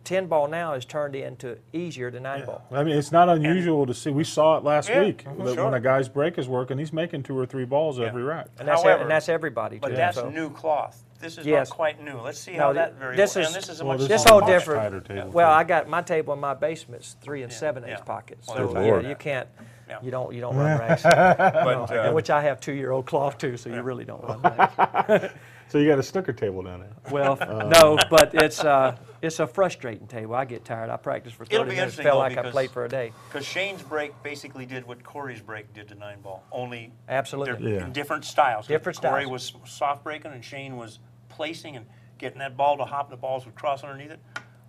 S3: 10 ball now is turned into easier than 9 ball.
S1: I mean, it's not unusual to see. We saw it last
S2: Yeah,
S1: week. That
S2: sure.
S1: when a guy's break is working, he's making 2 or 3 balls every rack.
S3: And that's
S2: However,
S3: and that's everybody too.
S2: But that's
S3: so.
S2: new cloth. This is
S3: Yes.
S2: not quite new. Let's see
S3: No,
S2: how that varies.
S3: this
S2: And
S3: is-
S2: this is a
S1: Well,
S2: much
S3: This
S2: smaller
S3: whole
S2: box.
S3: different.
S1: tighter table,
S3: Well,
S1: too.
S3: I got my table in my basement's 3 and 7/8
S2: yeah.
S3: pockets.
S2: Well,
S3: So
S2: there's
S3: yeah,
S1: Lord.
S3: you can't.
S2: Yeah.
S3: You don't run racks.
S2: But,
S3: And which I have 2-year-old cloth too, so you really don't run racks.
S1: So you got a snooker table down there.
S3: Well, no, but it's a frustrating table. I get tired. I practice for 30
S2: It'll be
S3: minutes.
S2: interesting,
S3: Felt
S2: though,
S3: like I
S2: because-
S3: played for a day.
S2: Because Shane's break basically did what Corey's break did to 9 ball, only
S3: Absolutely.
S2: they're
S1: Yeah.
S2: in different styles.
S3: Different
S2: Corey
S3: styles.
S2: was soft breaking and Shane was placing and getting that ball to hop and the balls would cross underneath it.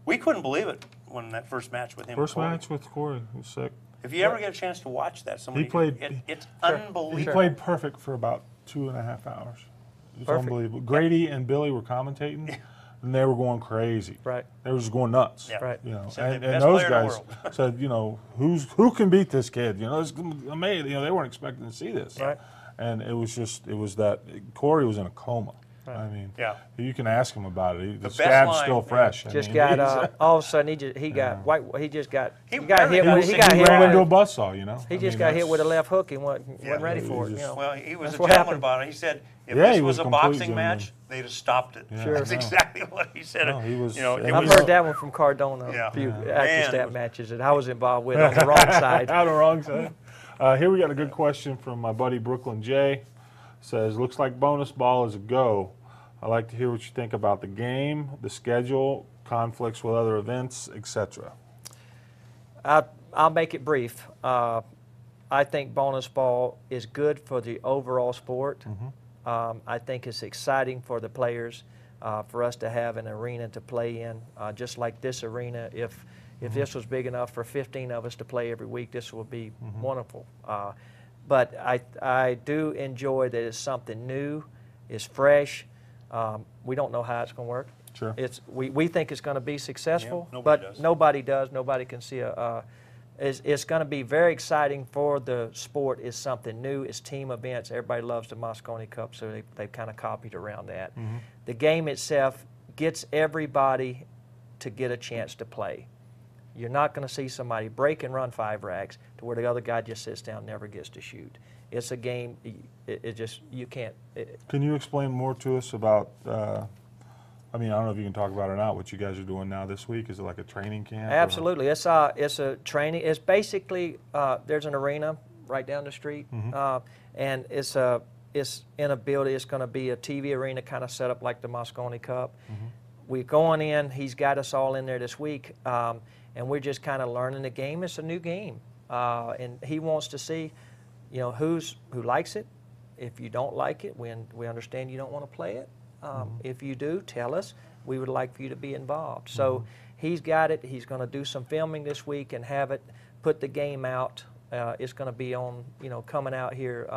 S2: We couldn't believe it when that first match with him.
S1: First
S2: Corey.
S1: match with Corey was sick.
S2: If you ever get a chance to watch that, somebody
S1: played-
S2: it's
S1: He
S2: unbelievable.
S1: played perfect for about 2.5 hours. It was
S3: Perfect.
S1: unbelievable. Grady and Billy were commentating, and they were going crazy.
S3: Right.
S1: They were just going nuts.
S2: Yeah.
S3: Right.
S1: You know,
S2: Said
S1: and
S2: the best
S1: those
S2: player in the
S1: guys
S2: world.
S1: said, you know, who can beat this kid? You know, it's amazing. You know, they weren't expecting to see this.
S3: Right.
S1: And it was that Corey was in a coma. I mean,
S2: Yeah.
S1: you can ask him about it. The
S2: best
S1: scab's
S2: line,
S1: still
S2: yeah.
S1: fresh. I
S3: Just
S1: mean,
S3: got
S1: he's-
S3: all of a sudden he got white. He got
S2: barely
S3: hit.
S2: got
S3: With,
S2: sick.
S3: he got
S2: He
S3: hit.
S1: ran into a
S3: With,
S1: buzzsaw, you know.
S3: he
S1: I
S3: just
S1: mean,
S3: got hit
S1: that's-
S3: with a left hook and wasn't ready
S1: he
S3: for
S1: was
S3: it. You
S1: just-
S3: know.
S2: Well, he was
S3: That's
S2: a
S3: what
S2: gentleman
S3: happened.
S2: about it. He said, if
S1: Yeah,
S2: this
S1: he
S2: was
S1: was
S2: a
S1: a complete
S2: boxing
S1: gentleman.
S2: match, they'd have stopped it.
S1: Sure.
S2: That's exactly what he said.
S1: No, he was-
S2: You know, it
S1: I've
S3: I've
S2: was,
S3: heard that one from Cardona.
S2: Yeah.
S3: A few
S2: Yeah.
S3: active
S2: Man, it
S3: stat
S2: was-
S3: matches that I was involved with on the wrong side.
S1: On the wrong side. Here we got a good question from my buddy Brooklyn J. Says, looks like bonus ball is a go. I'd like to hear what you think about the game, the schedule, conflicts with other events, etc.
S3: I'll make it brief. I think bonus ball is good for the overall sport. I think it's exciting for the players for us to have an arena to play in, just like this arena. If this was big enough for 15 of us to play every week, this would be wonderful. But I do enjoy that it's something new, it's fresh. We don't know how it's going to work.
S1: Sure.
S3: We think it's going to be successful,
S2: Yeah, nobody
S3: but
S2: does.
S3: nobody does. Nobody can see it's going to be very exciting for the sport. It's something new. It's team events. Everybody loves the Moscone Cup, so they've kind of copied around that. The game itself gets everybody to get a chance to play. You're not going to see somebody break and run 5 racks to where the other guy just sits down and never gets to shoot. It's a game. It just you can't.
S1: Can you explain more to us about I mean, I don't know if you can talk about it or not, what you guys are doing now this week. Is it like a training camp?
S3: Absolutely. It's a training. It's basically, there's an arena right down the street, and it's in a building. It's going to be a TV arena kind of set up like the Moscone Cup. We're going in. He's got us all in there this week, and we're just kind of learning the game. It's a new game, and he wants to see, who likes it. If you don't like it, we understand you don't want to play it. If you do, tell us. We would like for you to be involved. So he's got it. He's going to do some filming this week and have it, put the game out. It's going to be on, coming out here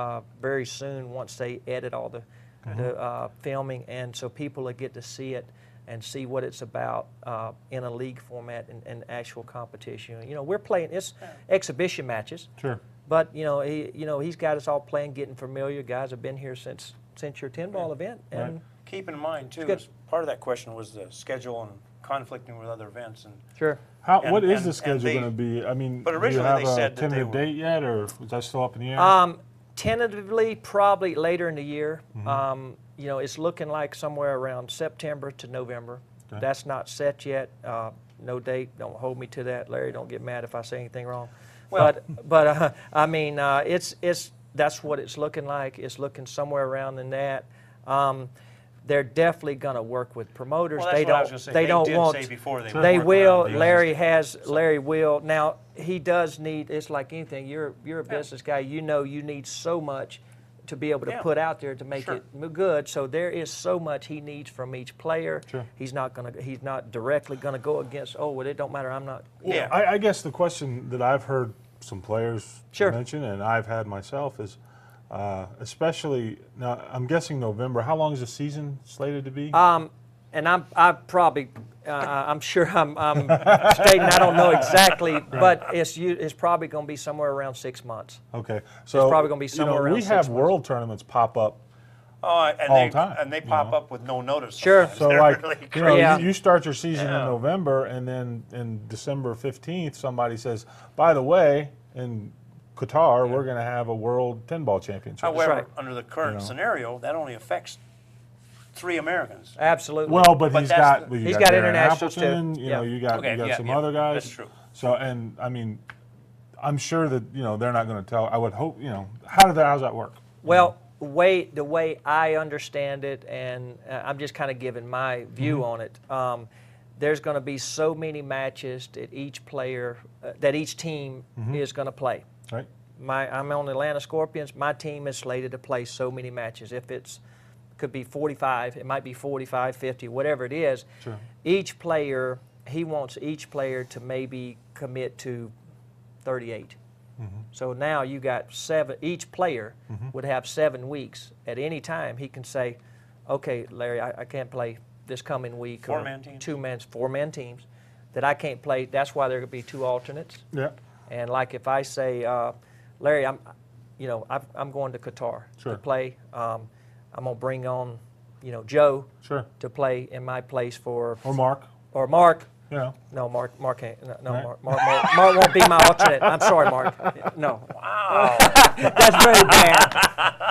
S3: very soon once they edit all the filming, and so people will get to see it and see what it's about in a league format and actual competition. We're playing, it's exhibition matches.
S1: Sure.
S3: But he's got us all playing, getting familiar. Guys have been here since your 10-ball event. And
S2: keep in mind too,
S3: good.
S2: as part of that question was the schedule and conflicting with other events. And
S3: sure.
S1: What is the
S2: and
S1: schedule
S2: they-
S1: going to be? I mean,
S2: But
S1: do you
S2: originally
S1: have
S2: they
S1: a
S2: said that they
S1: tentative
S2: were-
S1: date yet, or is that still up in the air?
S3: Tentatively, probably later in the year. It's looking like somewhere around September to November.
S1: Okay.
S3: That's not set yet. No date. Don't hold me to that, Larry. Don't get mad if I say anything wrong.
S2: Well-
S3: but I mean, that's what it's looking like. It's looking somewhere around in that. They're definitely going to work with promoters.
S2: Well, that's
S3: they
S2: what I was gonna say.
S3: They don't
S2: did
S3: want.
S2: say before they
S1: Sure.
S3: They
S2: work
S3: will.
S2: around the
S3: Larry will. Now he does need. It's like anything. You're a business guy. You need so much to be able to put out there to make
S2: Sure.
S3: it good. So there is so much he needs from each player.
S1: Sure.
S3: He's not directly gonna go against. Oh, well, it don't matter. I'm not.
S2: Yeah.
S1: I guess the question that I've heard some players
S3: Sure.
S1: mention, and I've had myself, is especially now. I'm guessing November. How long is the season slated to be?
S3: And I'm sure I'm stating I don't know exactly, but it's probably going to be somewhere around 6 months.
S1: Okay, so
S3: probably gonna be somewhere around
S1: we
S3: 6
S1: have
S3: months.
S1: world tournaments pop up.
S2: Oh,
S1: all the time,
S2: and they pop up with no notice.
S3: Sure.
S2: sometimes.
S1: So
S2: They're
S1: like
S2: really
S1: you know,
S2: crazy.
S3: Yeah.
S1: you start your season in
S2: Yeah.
S1: November, and then in December 15th, somebody says, "By the way, in Qatar, we're going to have a World 10-ball championship."
S2: However,
S3: right.
S2: under the current scenario, that only affects 3 Americans.
S3: Absolutely.
S1: Well, but
S2: But
S1: he's
S2: that's
S1: got
S2: the-
S3: He's got
S1: Darren
S3: internationals, too.
S1: Appleton, You know,
S3: Yeah.
S1: you got
S2: Okay, yeah,
S1: some
S2: yeah,
S1: other guys.
S2: that's true.
S1: So, and I mean, I'm sure that they're not going to tell. I would hope. How's that work?
S3: Well, the way I understand it, and I'm just kind of giving my view on it. There's going to be so many matches that each player, that each team is going to play.
S1: Right.
S3: I'm on the Atlanta Scorpions. My team is slated to play so many matches. If could be 45, it might be 45, 50, whatever it is.
S1: Sure.
S3: Each player, he wants each player to maybe commit to 38. So now you got 7. Each player would have 7 weeks. At any time, he can say, "Okay, Larry, I can't play this coming week." or
S2: 4-man teams?
S3: 4-man teams that I can't play. That's why there could be 2 alternates.
S1: Yeah.
S3: And like if I say, Larry, I'm going to Qatar
S1: Sure.
S3: to play. I'm gonna bring on, Joe
S1: Sure.
S3: to play in my place
S1: Or Mark.
S3: or Mark. No, Mark can't. No,
S1: Right.
S3: Mark won't be my alternate. I'm sorry, Mark. No,
S2: Wow.
S3: that's very bad.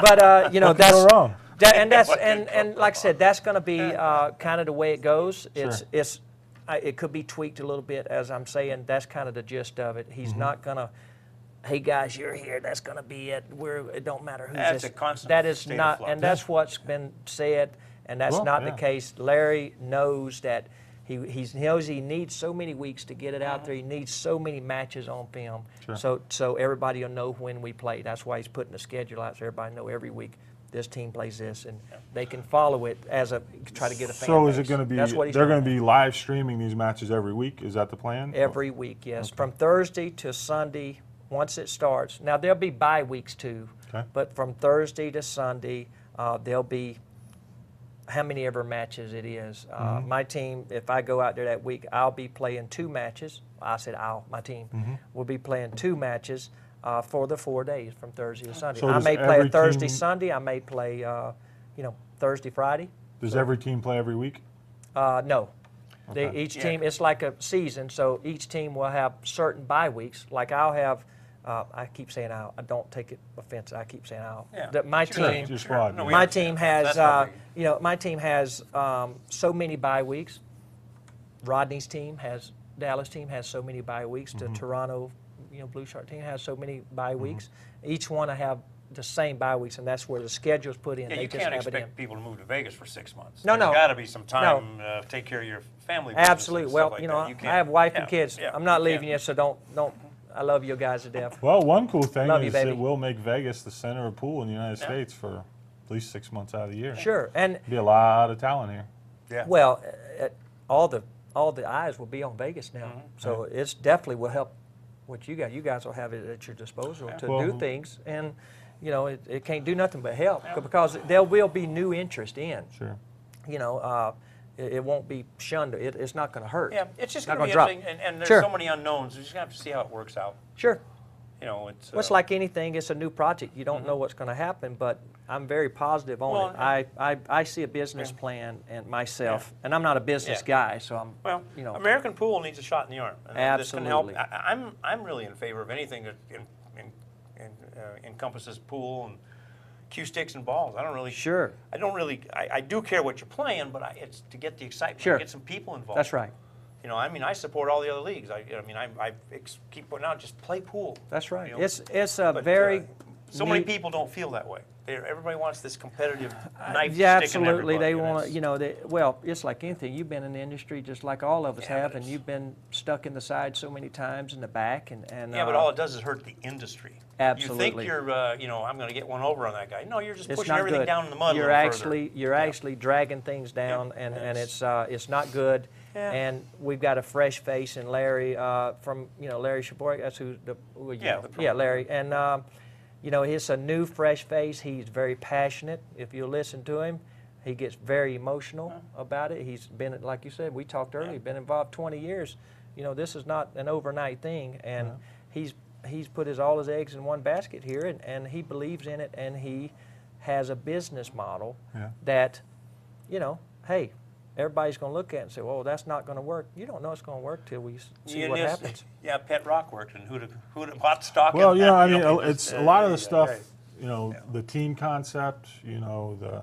S3: But
S1: What could
S3: that's
S1: go wrong?
S3: and like I said, that's going to be kind of the way it goes.
S1: Sure.
S3: It could be tweaked a little bit, as I'm saying. That's kind of the gist of it. He's not going to. Hey guys, you're here. That's going to be it. It don't matter who's
S2: That's
S3: this.
S2: a constant
S3: That is
S2: state of
S3: not,
S2: flux.
S3: and that's what's been said, and that's
S1: Well,
S3: not
S1: yeah.
S3: the case. Larry knows that he knows he needs so many weeks to get it out there. He needs so many matches on film,
S1: Sure.
S3: so everybody will know when we play. That's why he's putting the schedule out so everybody know every week this team plays this, and they can follow it try to get a fan
S1: So is
S3: base.
S1: it going to be?
S3: That's what he's
S1: They're
S3: doing
S1: going to be live streaming these matches every week. Is that the plan?
S3: every week, yes, from Thursday to Sunday. Once it starts, now there'll be bye weeks too,
S1: Okay.
S3: but from Thursday to Sunday, there'll be how many ever matches it is. My team, if I go out there that week, I'll be playing 2 matches. I said my team will be playing 2 matches for the 4 days from Thursday to Sunday.
S1: So
S3: I
S1: does
S3: may play a
S1: every
S3: Thursday,
S1: team-
S3: Sunday. I may play, Thursday, Friday.
S1: Does every team play every week?
S3: No.
S1: Okay.
S3: Each team, it's like a season, so each team will have certain bye weeks. Like I'll have I keep saying "I'll." I don't take it offensive. I keep saying "I'll."
S2: Yeah.
S3: My
S1: Sure,
S3: team,
S1: your squad.
S2: No,
S1: yeah.
S2: we
S3: my
S2: understand.
S3: team has,
S2: That's not big.
S3: you know, my team has so many bye weeks. Rodney's team has, Dallas team has so many bye weeks. The Toronto, you know, Blue Shark team has so many bye weeks. Each one I have the same bye weeks, and that's where the schedule's put in.
S2: Yeah,
S3: They
S2: you
S3: just
S2: can't
S3: have it in.
S2: expect people to move to Vegas for 6 months.
S3: No,
S2: There's
S3: no.
S2: got to be some time to take care of your family business and
S3: Absolutely.
S2: stuff
S3: Well,
S2: like
S3: you know,
S2: that. You
S3: I
S2: can't-
S3: have wife
S2: yeah,
S3: and kids.
S2: yeah,
S3: I'm not
S2: you
S3: leaving
S2: can't.
S3: you, so don't. I love you guys to death.
S1: Well, one cool thing
S3: Love you,
S1: is
S3: baby.
S1: it will make Vegas the center of pool in the United States for at least 6 months out of the year.
S3: Sure, and
S1: Be a lot of talent here.
S2: Yeah.
S3: well, all the eyes will be on Vegas now, so it's definitely will help. What you got? You guys will have it at your disposal to
S1: Well,
S3: do things, and you know it can't do nothing but help because there will be new interest in.
S1: Sure.
S3: You know, it won't be shunned. It's not going to hurt.
S2: Yeah, it's just
S3: Not
S2: going to be
S3: gonna drop.
S2: interesting, and there's
S3: Sure.
S2: so many unknowns. We're just going to have to see how it works out.
S3: Sure.
S2: You know, it's.
S3: Well, it's like anything. It's a new project. You don't know what's going to happen, but I'm very positive on
S2: Well,
S3: it. I see a business plan and myself, and I'm not a business
S2: Yeah.
S3: guy, so I'm.
S2: Well,
S3: you know.
S2: American pool needs a shot in the arm. And this can help.
S3: Absolutely.
S2: I'm really in favor of anything that encompasses pool and cue sticks and balls. I don't really.
S3: Sure.
S2: I do care what you're playing, but it's to get the excitement.
S3: Sure.
S2: Get some people involved.
S3: That's right.
S2: You know, I mean, I support all the other leagues. I keep putting out just play pool.
S3: That's right.
S2: You know?
S3: It's a
S2: But,
S3: very.
S2: so many
S3: neat-
S2: people don't feel that way. Everybody wants this competitive knife
S3: Yeah,
S2: stick in
S3: absolutely. They
S2: everybody, and
S3: want to,
S2: it's-
S3: you know, well, it's like anything. You've been in the industry just like all of us
S2: Yeah,
S3: have,
S2: but
S3: and
S2: it's-
S3: you've been stuck in the side so many times in the back, and
S2: Yeah, but all it does is hurt the industry. You
S3: Absolutely.
S2: think you're, I'm going to get one over on that guy. No, you're just
S3: it's
S2: pushing
S3: not
S2: everything
S3: good.
S2: down in the mud.
S3: You're
S2: a little
S3: actually
S2: further.
S3: you're actually dragging things down, and it's not good.
S2: Yeah.
S3: And we've got a fresh face in Larry from Larry Shaborik. That's who the
S2: Yeah, the
S3: yeah
S2: promoter.
S3: Larry, and it's a new fresh face. He's very passionate. If you listen to him, he gets very emotional about it. He's been, like you said, we talked earlier, been involved 20 years. You know, this is not an overnight thing, and he's put all his eggs in one basket here, and he believes in it, and he has a business model that, hey, everybody's going to look at it and say, well, that's not going to work. You don't know it's going to work till we see
S2: Yeah,
S3: what
S2: yes,
S3: happens.
S2: Yeah, Pet Rock worked, and who'd have bought stock
S1: Well,
S2: in
S1: yeah,
S2: that?
S1: I
S2: You
S1: mean,
S2: know,
S1: it's a lot of the stuff,
S2: right.
S1: the team concept, the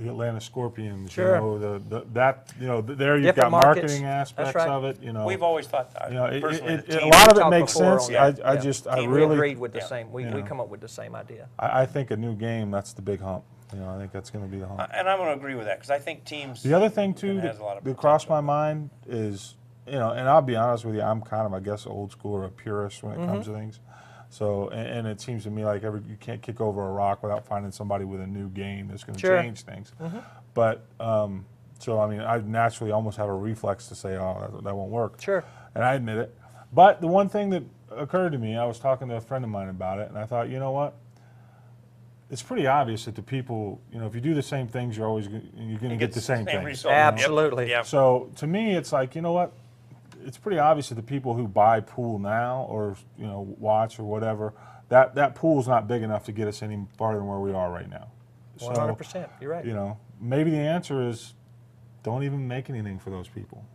S1: Atlanta Scorpions,
S3: Sure.
S1: There you've
S3: Different
S1: got
S3: markets.
S1: marketing
S3: That's
S1: aspects
S3: right.
S1: of it,
S2: We've always thought, personally, the
S1: a
S2: team-
S1: lot of
S3: We
S1: it
S3: talked
S1: makes
S3: before
S1: sense.
S3: on that.
S1: I
S3: Yeah. We
S1: really,
S3: agreed with the
S2: Yeah.
S3: same. We
S1: Yeah.
S3: come up with the same idea.
S1: I think a new game, that's the big hump. I think that's going to be the hump.
S2: and I'm going to agree with that because I think teams.
S1: The other thing too
S2: has a lot of
S1: that crossed my
S2: potential.
S1: mind is, and I'll be honest with you, I'm kind of, I guess, old school or a purist when it comes to things. So, and it seems to me like you can't kick over a rock without finding somebody with a new game that's going to
S3: Sure.
S1: change things. But so I mean, I naturally almost have a reflex to say, oh, that won't work.
S3: Sure.
S1: And I admit it. But the one thing that occurred to me, I was talking to a friend of mine about it, and I thought, you know what? It's pretty obvious that the people, if you do the same things, you're going to get the same things.
S2: result.
S3: Absolutely.
S2: Yep.
S1: So to me, it's like, you know what? It's pretty obvious that the people who buy pool now or watch or whatever, that pool's not big enough to get us any farther than where we are right now.
S3: 100%. You're right.
S1: Maybe the answer is don't even make anything for those people.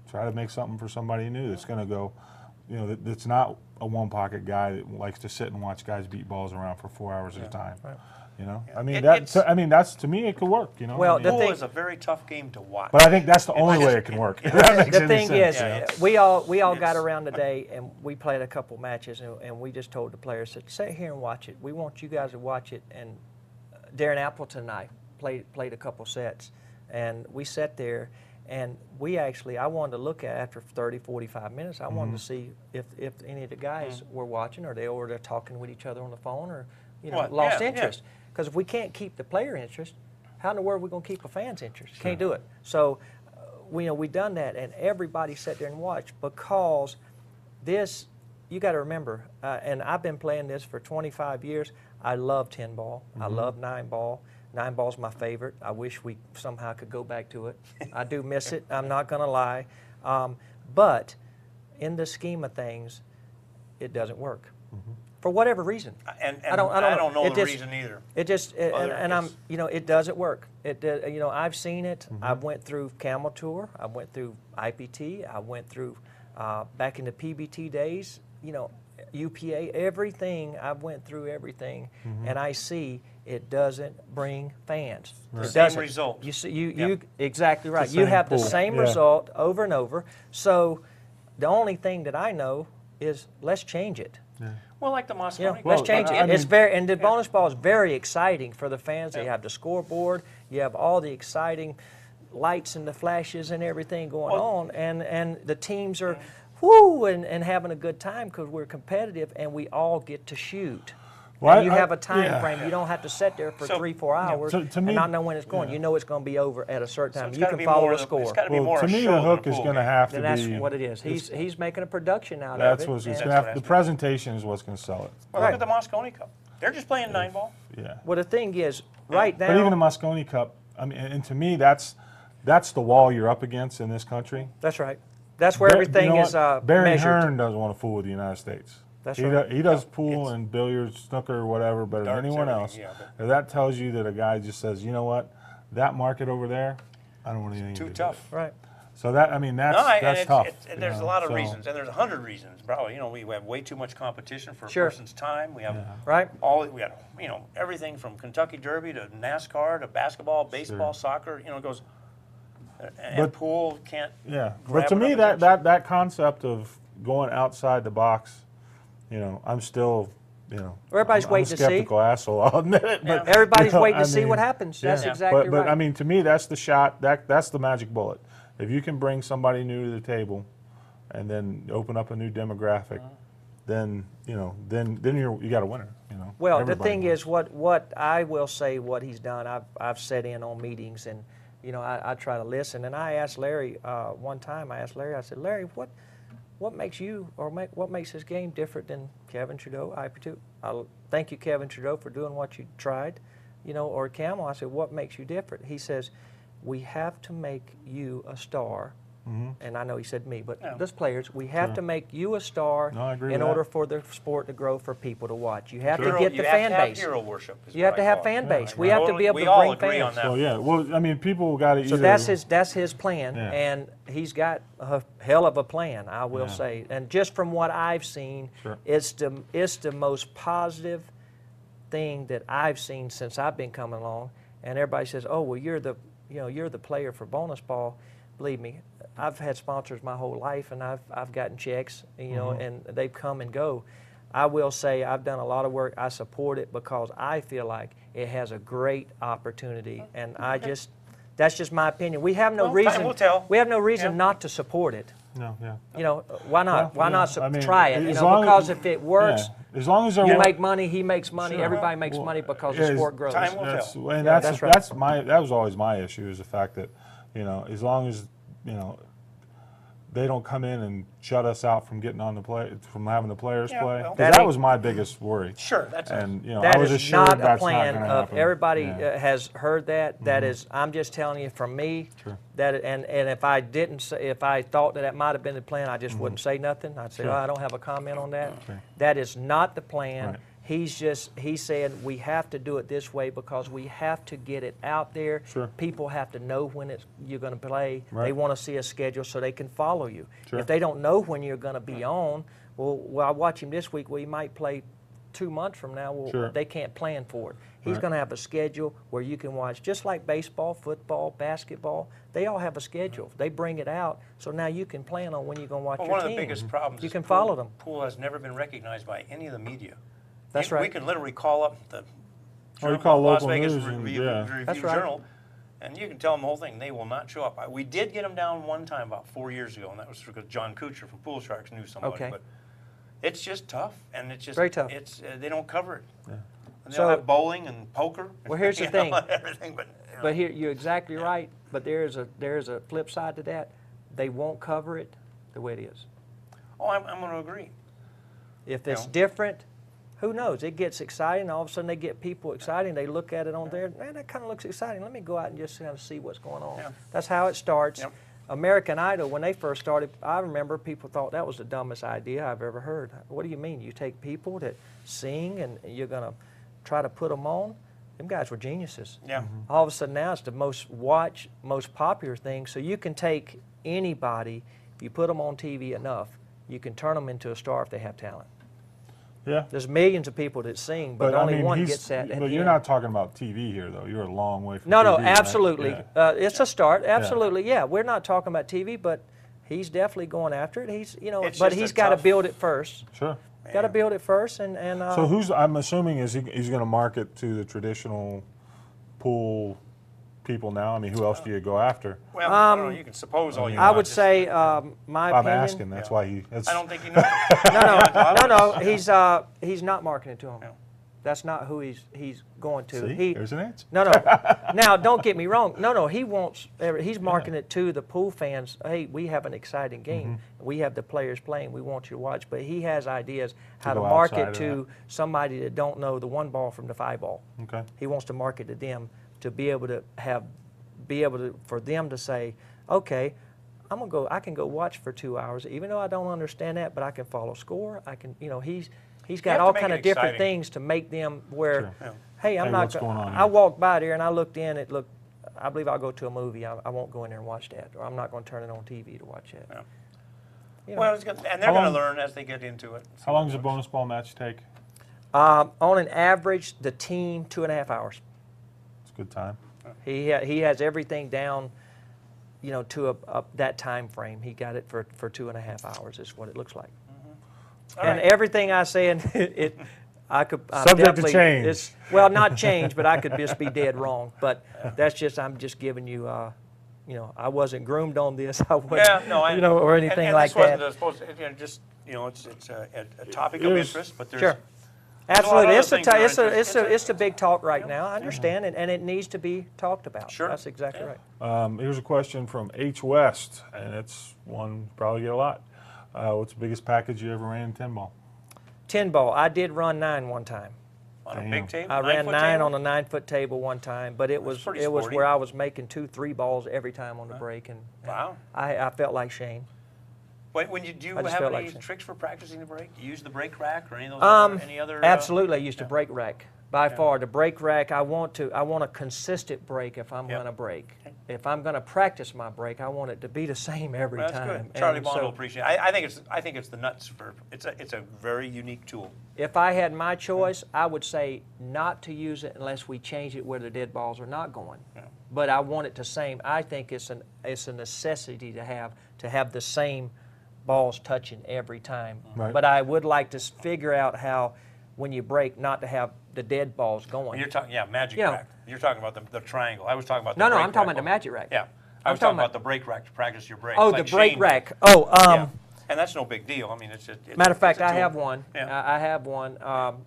S1: Try to make something for somebody new that's going to go, that's not a one pocket guy that likes to sit and watch guys beat balls around for 4 hours at a time.
S3: Right.
S1: I mean,
S2: It's-
S1: that's to me it could work.
S3: Well, the
S2: Pool
S3: thing-
S2: is a very tough game to watch.
S1: But I think that's the only way it can work. If that makes
S3: The
S1: any
S3: thing
S1: sense,
S3: is,
S2: Yeah,
S3: we all got
S2: it's-
S3: around today and we played a couple matches and we just told the players, said, sit here and watch it. We want you guys to watch it. And Darren Appleton and I played a couple sets, and we sat there and I wanted to look at after 30, 45 minutes. I wanted to see if any of the guys were watching or they're talking with each other on the phone or
S2: What?
S3: lost
S2: Yeah,
S3: interest. Because if we can't keep the player interest, how in the world are we going to keep a fan's interest? Can't do it. So, we done that, and everybody sat there and watched because this. You got to remember, and I've been playing this for 25 years. I love 10 ball. I love 9 ball. 9 ball's my favorite. I wish we somehow could go back to it. I do miss it. I'm not going to lie, but in the scheme of things, it doesn't work. For whatever reason.
S2: And
S3: I don't know.
S2: the
S3: It just-
S2: reason either.
S3: It just
S2: Other
S3: and I'm
S2: is-
S3: it doesn't work. I've seen it. I've went through Camel Tour. I went through IPT. I went through back in the PBT days. UPA, everything, I've went through everything, and I see it doesn't bring fans.
S2: Right.
S3: It
S2: Same
S3: doesn't.
S2: result.
S3: You see, you exactly right.
S1: the
S3: You
S1: same
S3: have the
S1: pool.
S3: same
S1: Yeah.
S3: result over and over. So the only thing that I know is let's change it.
S2: Well, like the
S3: You know,
S2: Moscone.
S3: let's
S1: Well,
S3: change it.
S1: I
S3: It's
S1: mean-
S3: very, and the bonus ball is very exciting for the fans. You
S2: Yeah.
S3: have the scoreboard, you have all the exciting lights and the flashes and everything going on, and the teams are whoo and having a good time because we're competitive and we all get to shoot.
S1: Well,
S3: And you
S1: I-
S3: have a time
S1: yeah.
S3: frame. You don't have to sit there for
S2: So,
S3: 3-4 hours
S1: to me-
S3: and not know when it's going.
S1: yeah.
S3: You know it's going to be over at a certain
S2: So
S3: time.
S2: it's
S3: You
S2: gotta
S3: can
S2: be
S3: follow
S2: more
S3: a
S2: of the-
S3: score.
S2: It's got to be
S1: Well,
S2: more
S1: to
S2: a
S1: me,
S2: show
S1: the
S2: than a
S1: hook is
S2: pool
S1: going to
S2: game.
S1: have to
S3: And that's
S1: be.
S3: what it is. He's making a production out
S1: That's
S3: of it.
S1: what's it's
S3: and-
S1: going to have.
S2: what
S1: The
S2: I mean.
S1: presentation is what's going to sell it.
S2: Well,
S3: Right.
S2: look at the Moscone Cup. They're just playing 9-ball.
S1: Yeah.
S3: Well, the thing is, right now,
S1: But even the Moscone Cup, I mean, and to me, that's the wall you're up against in this country.
S3: that's right. That's where
S1: Bar-
S3: everything
S1: you know
S3: is
S1: what? Barry
S3: measured.
S1: Hearn doesn't want to fool with the United States.
S3: That's
S1: he
S3: right.
S1: He does
S2: No,
S1: pool
S2: it's-
S1: and billiards, snooker, or whatever better than
S2: Darts,
S1: anyone
S2: everything,
S1: else.
S2: yeah,
S1: If that tells you that a guy just says, you know what, that market over there, I don't want anything to
S2: Too
S1: do with
S2: tough.
S3: Right.
S1: it. So that, I mean, that's
S2: No, and
S1: that's tough.
S2: and
S1: you
S2: there's a
S1: know,
S2: lot of
S1: so-
S2: reasons, and there's 100 reasons. Probably, we have way too much competition for
S3: Sure.
S2: a person's time. We have
S3: Right.
S2: we got everything from Kentucky Derby to NASCAR to basketball, baseball, soccer. It goes. And
S1: But-
S2: pool can't.
S1: Yeah,
S2: grab
S1: but to me,
S2: enough
S1: that concept of going outside the box, I'm still,
S3: Everybody's
S1: I'm
S3: waiting
S1: a
S3: to see.
S1: skeptical asshole. I'll admit it. But,
S3: Everybody's waiting
S1: I
S3: to see
S1: mean,
S3: what happens. That's
S1: yeah.
S3: exactly
S1: But
S3: right.
S1: I mean, to me, that's the shot. That's the magic bullet. If you can bring somebody new to the table, and then open up a new demographic, then then you got a winner.
S3: Well, the
S1: Everybody
S3: thing
S1: wins.
S3: is, what I will say, what he's done. I've sat in on meetings, and I try to listen. And I asked Larry one time. I said, Larry, what makes you what makes this game different than Kevin Trudeau, IP2? Thank you, Kevin Trudeau, for doing what you tried, or Camel. I said, what makes you different? He says, we have to make you a star. And I know he said me, but those players, we have to make you a star
S1: No, I agree
S3: in
S1: with
S3: order
S1: that.
S3: for the sport to grow, for people to watch. You have
S2: Hero-
S3: to get
S2: you
S3: the
S2: have
S3: fan
S2: to have
S3: base.
S2: hero worship. is
S3: You
S2: what
S3: have to
S2: I
S3: have
S2: call
S3: fan
S2: it.
S3: base.
S2: Yeah,
S3: We have to be able
S2: we
S3: to
S2: all
S3: bring
S2: agree on
S3: fans.
S2: that.
S1: Well, yeah. Well, I mean, people got to
S3: So
S1: either.
S3: that's his plan,
S1: Yeah.
S3: and he's got a hell of a plan, I will
S1: Yeah.
S3: say. And just from what I've seen,
S1: Sure.
S3: it's the most positive thing that I've seen since I've been coming along. And everybody says, "Oh, well, you're the player for bonus ball." Believe me, I've had sponsors my whole life, and I've gotten checks, and they've come and go. I will say I've done a lot of work. I support it because I feel like it has a great opportunity, and that's just my opinion. We have no
S2: Well, time
S3: reason.
S2: will tell.
S3: We have no reason
S2: Yeah.
S3: not to support it.
S1: No, yeah.
S3: Why not?
S1: Well,
S3: Why not
S1: yeah, I mean,
S3: try it?
S1: as long
S3: Because
S1: as-
S3: if it works,
S1: Yeah. As long as they're
S3: you
S1: wor-
S3: make money. He makes money.
S1: Sure.
S3: Everybody makes
S1: Well,
S3: money because
S1: yeah,
S3: the sport grows.
S2: time will
S1: That's,
S2: tell.
S1: and
S3: Yeah,
S1: that's
S3: that's right.
S1: that was always my issue, is the fact that as long as they don't come in and shut us out from getting on the play, from having the players
S2: Yeah,
S1: play.
S2: well-
S1: 'Cause
S3: That
S1: that
S3: ain't-
S1: was my biggest worry.
S2: Sure, that's
S1: And
S3: That
S1: I was
S3: is
S1: assured
S3: not a
S1: that's
S3: plan
S1: not going to
S3: of
S1: happen.
S3: everybody
S1: Yeah.
S3: has heard that. That is, I'm just telling you from me.
S1: Sure.
S3: That and if I didn't say, if I thought that might have been the plan, I just wouldn't say nothing. I'd say,
S1: Sure.
S3: oh, I don't have a comment on that.
S1: Sure.
S3: That is not the plan.
S1: Right.
S3: He said we have to do it this way because we have to get it out there.
S1: Sure.
S3: People have to know when you're going to play. They
S1: Right.
S3: want to see a schedule so they can follow you.
S1: Sure.
S3: If they don't know when you're going to be on, well, I watch him this week. Well, he might play 2 months from now. Well,
S1: Sure.
S3: they can't plan for it. He's
S1: Right.
S3: going to have a schedule where you can watch, just like baseball, football, basketball. They all have a schedule. They bring it out, so now you can plan on when you're going to watch
S2: Well,
S3: your
S2: one
S3: team.
S2: of the biggest problems
S3: You
S2: is
S3: can
S2: pool-
S3: follow them.
S2: Pool has never been recognized by any of the media.
S3: That's
S2: We
S3: right.
S2: can literally call up the
S1: Or you call
S2: Las
S1: local
S2: Vegas
S1: news and-
S2: Review,
S1: yeah.
S2: Review
S3: That's right.
S2: Journal, and you can tell them the whole thing. They will not show up. We did get them down one time about 4 years ago, and that was because John Kuchar from Pool Sharks knew somebody.
S3: Okay.
S2: But it's just tough, and it's just
S3: Very tough.
S2: It's they don't cover it.
S1: Yeah.
S2: And
S3: So-
S2: they'll have bowling and poker.
S3: Well, here's the
S2: you
S3: thing.
S2: know, everything, but.
S3: But here, you're exactly right. But there's a flip side to that. They won't cover it the way it is.
S2: Oh, I'm going to agree.
S3: If it's
S2: Yeah.
S3: different, who knows? It gets exciting. All of a sudden, they get people excited. They look at it on there. Man, that kind of looks exciting. Let me go out and just kind of see what's going on.
S2: Yeah.
S3: That's how it starts.
S2: Yep.
S3: American Idol, when they first started, I remember people thought that was the dumbest idea I've ever heard. What do you mean? You take people that sing and you're going to try to put them on? Them guys were geniuses.
S2: Yeah.
S3: All of a sudden now it's the most watched, most popular thing. So you can take anybody, if you put them on TV enough, you can turn them into a star if they have talent.
S1: Yeah.
S3: There's millions of people that sing, but
S1: I
S3: only
S1: mean,
S3: one
S1: he's-
S3: gets that. At
S1: But
S3: the
S1: you're
S3: end.
S1: not talking about TV here, though. You're a long way from
S3: No,
S1: TV.
S3: no,
S1: right?
S3: absolutely.
S1: Yeah.
S3: It's a start. Absolutely, yeah. We're not talking about TV, but he's definitely going after it. He's,
S2: It's
S3: but
S2: just
S3: he's
S2: a
S3: got to
S2: tough-
S3: build it first.
S1: Sure.
S3: Got to build it first, and
S1: So I'm assuming he's going to market to the traditional pool people now. I mean, who else do you go after?
S2: Well, I don't know. You can suppose all you
S3: I
S2: want.
S3: would
S2: just-
S3: say my
S1: I'm
S3: opinion.
S1: asking. That's why he. That's,
S2: I don't think he knows.
S3: No. He's not marketing to him.
S2: No.
S3: That's not who he's going to.
S1: See, there's an answer.
S3: No. Now, don't get me wrong. No. He's marketing it to the pool fans. Hey, we have an exciting game. We have the players playing. We want you to watch. But he has ideas how to
S1: go
S3: market
S1: outside
S3: to somebody that don't know the 1 ball from the 5 ball.
S1: Okay.
S3: He wants to market to them to be able to for them to say, okay, I can go watch for 2 hours, even though I don't understand that, but I can follow score. I can, he's got
S2: have to
S3: all
S2: make
S3: kind
S2: it
S3: of different
S2: exciting.
S3: things to make them where,
S1: Sure.
S2: Yeah.
S3: hey, I'm
S1: Hey,
S3: not.
S1: what's going on
S3: I
S1: here?
S3: walked by there and I looked in. It looked. I believe I'll go to a movie. I won't go in there and watch that, or I'm not going to turn it on TV to watch that.
S2: Yeah.
S3: You know.
S2: Well, and they're
S1: How
S2: going to
S1: long-
S2: learn as they get into it.
S1: How long does a bonus ball match take?
S3: On an average, the team 2.5 hours.
S1: It's a good time.
S3: He has everything down, to that time frame. He got it for 2.5 hours. Is what it looks like.
S2: All
S3: And
S2: right.
S3: everything I say, and I'm
S1: Subject to
S3: definitely-
S1: change.
S3: Well, not change, but I could just be dead wrong. But I'm just giving you, I wasn't groomed on this. I wasn't,
S2: Yeah, no,
S3: or anything
S2: and
S3: like
S2: this wasn't
S3: that.
S2: supposed to, it's a topic
S1: It
S2: of
S1: was-
S2: interest, but there's
S3: Sure.
S2: there's a lot of
S3: Absolutely,
S2: other
S3: it's
S2: things that are interesting.
S3: it's the big talk right now. I understand, and it needs to be talked about.
S2: Sure.
S3: That's exactly
S2: Yeah.
S3: right.
S1: Here's a question from H West, and it's one you probably get a lot. What's the biggest package you ever ran in 10 ball?
S3: 10 ball. I did run 9 one time.
S2: On a
S1: Damn.
S2: big table.
S3: I ran
S2: 9-foot
S3: 9
S2: table?
S3: on a 9-foot table one time, but it was
S2: pretty
S3: it was
S2: sporty.
S3: where I was making 2-3 balls every time on the break, and
S2: Wow.
S3: I felt like Shane.
S2: When do you
S3: I just
S2: have
S3: felt
S2: any
S3: like saying-
S2: tricks for practicing the break? Do you use the brake rack or any of those? Other, any other?
S3: Absolutely, I used to brake rack. By far, the brake rack. I want a consistent break if I'm
S2: Yep.
S3: going to brake. If I'm going to practice my brake, I want it to be the same every
S2: Well, that's
S3: time.
S2: good. Charlie
S3: And
S2: Bond
S3: so
S2: will appreciate it. I think it's the nuts for it's a very unique tool.
S3: if I had my choice, I would say not to use it unless we change it where the dead balls are not going.
S2: Yeah.
S3: But I want it the same. I think it's a necessity to have the same balls touching every time.
S1: Right.
S3: But I would like to figure out how, when you break, not to have the dead balls going.
S2: When you're talking, magic
S3: Yeah.
S2: rack. You're talking about the triangle. I was talking about the
S3: No,
S2: brake
S3: I'm talking
S2: rack.
S3: about the magic rack.
S2: Yeah, I
S3: I'm
S2: was talking
S3: talking
S2: about
S3: about-
S2: the brake rack to practice your brakes.
S3: Oh,
S2: like
S3: the brake
S2: Shane
S3: rack.
S2: did.
S3: Oh,
S2: Yeah. And that's no big deal. I mean, it's just.
S3: matter of fact,
S2: it's a
S3: I
S2: tool.
S3: have one.
S2: Yeah.
S3: I have one,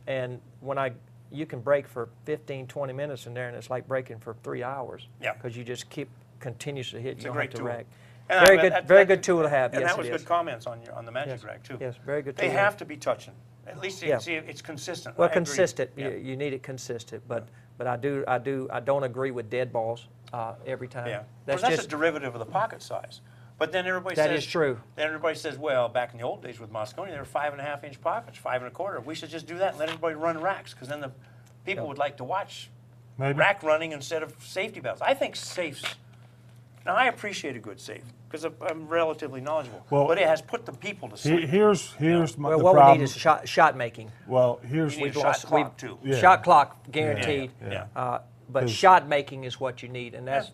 S3: and when you can brake for 15, 20 minutes in there, and it's like braking for 3 hours.
S2: Yeah.
S3: Because you just keep continuously hitting.
S2: It's
S3: You
S2: a
S3: don't
S2: great
S3: have to
S2: tool.
S3: rack.
S2: And
S3: Very
S2: I-
S3: good,
S2: that-
S3: very
S2: that-
S3: good tool to have.
S2: And
S3: Yes,
S2: that was
S3: it
S2: good
S3: is.
S2: comments on the magic
S3: Yes.
S2: rack too.
S3: Yes, very good
S2: They
S3: tool.
S2: have to be touching. At least you
S3: Yeah.
S2: can see it's consistent.
S3: Well,
S2: I agree.
S3: consistent.
S2: Yeah.
S3: You need it consistent, but I don't agree with dead balls every time.
S2: Yeah,
S3: That's
S2: that's
S3: just
S2: a derivative of the pocket size. But then everybody
S3: That
S2: says
S3: is true.
S2: Then everybody says, well, back in the old days with Moscone, they were 5.5-inch pockets, 5 1/4. We should just do that and let everybody run racks, because then the people would like to watch
S1: Maybe.
S2: rack running instead of safety belts. I think safes. Now I appreciate a good safe because I'm relatively knowledgeable.
S1: Well,
S2: but it has put the people to sleep.
S1: Here's my,
S3: well,
S1: the
S3: what
S1: problem.
S3: we need is shot making.
S1: Well, here's
S2: You need a
S3: We've
S2: shot
S3: lost-
S2: clock
S3: we've-
S2: too.
S1: Yeah.
S3: Shot clock guaranteed.
S2: Yeah.
S3: But
S1: 'Cause-
S3: shot making is what you need, and that's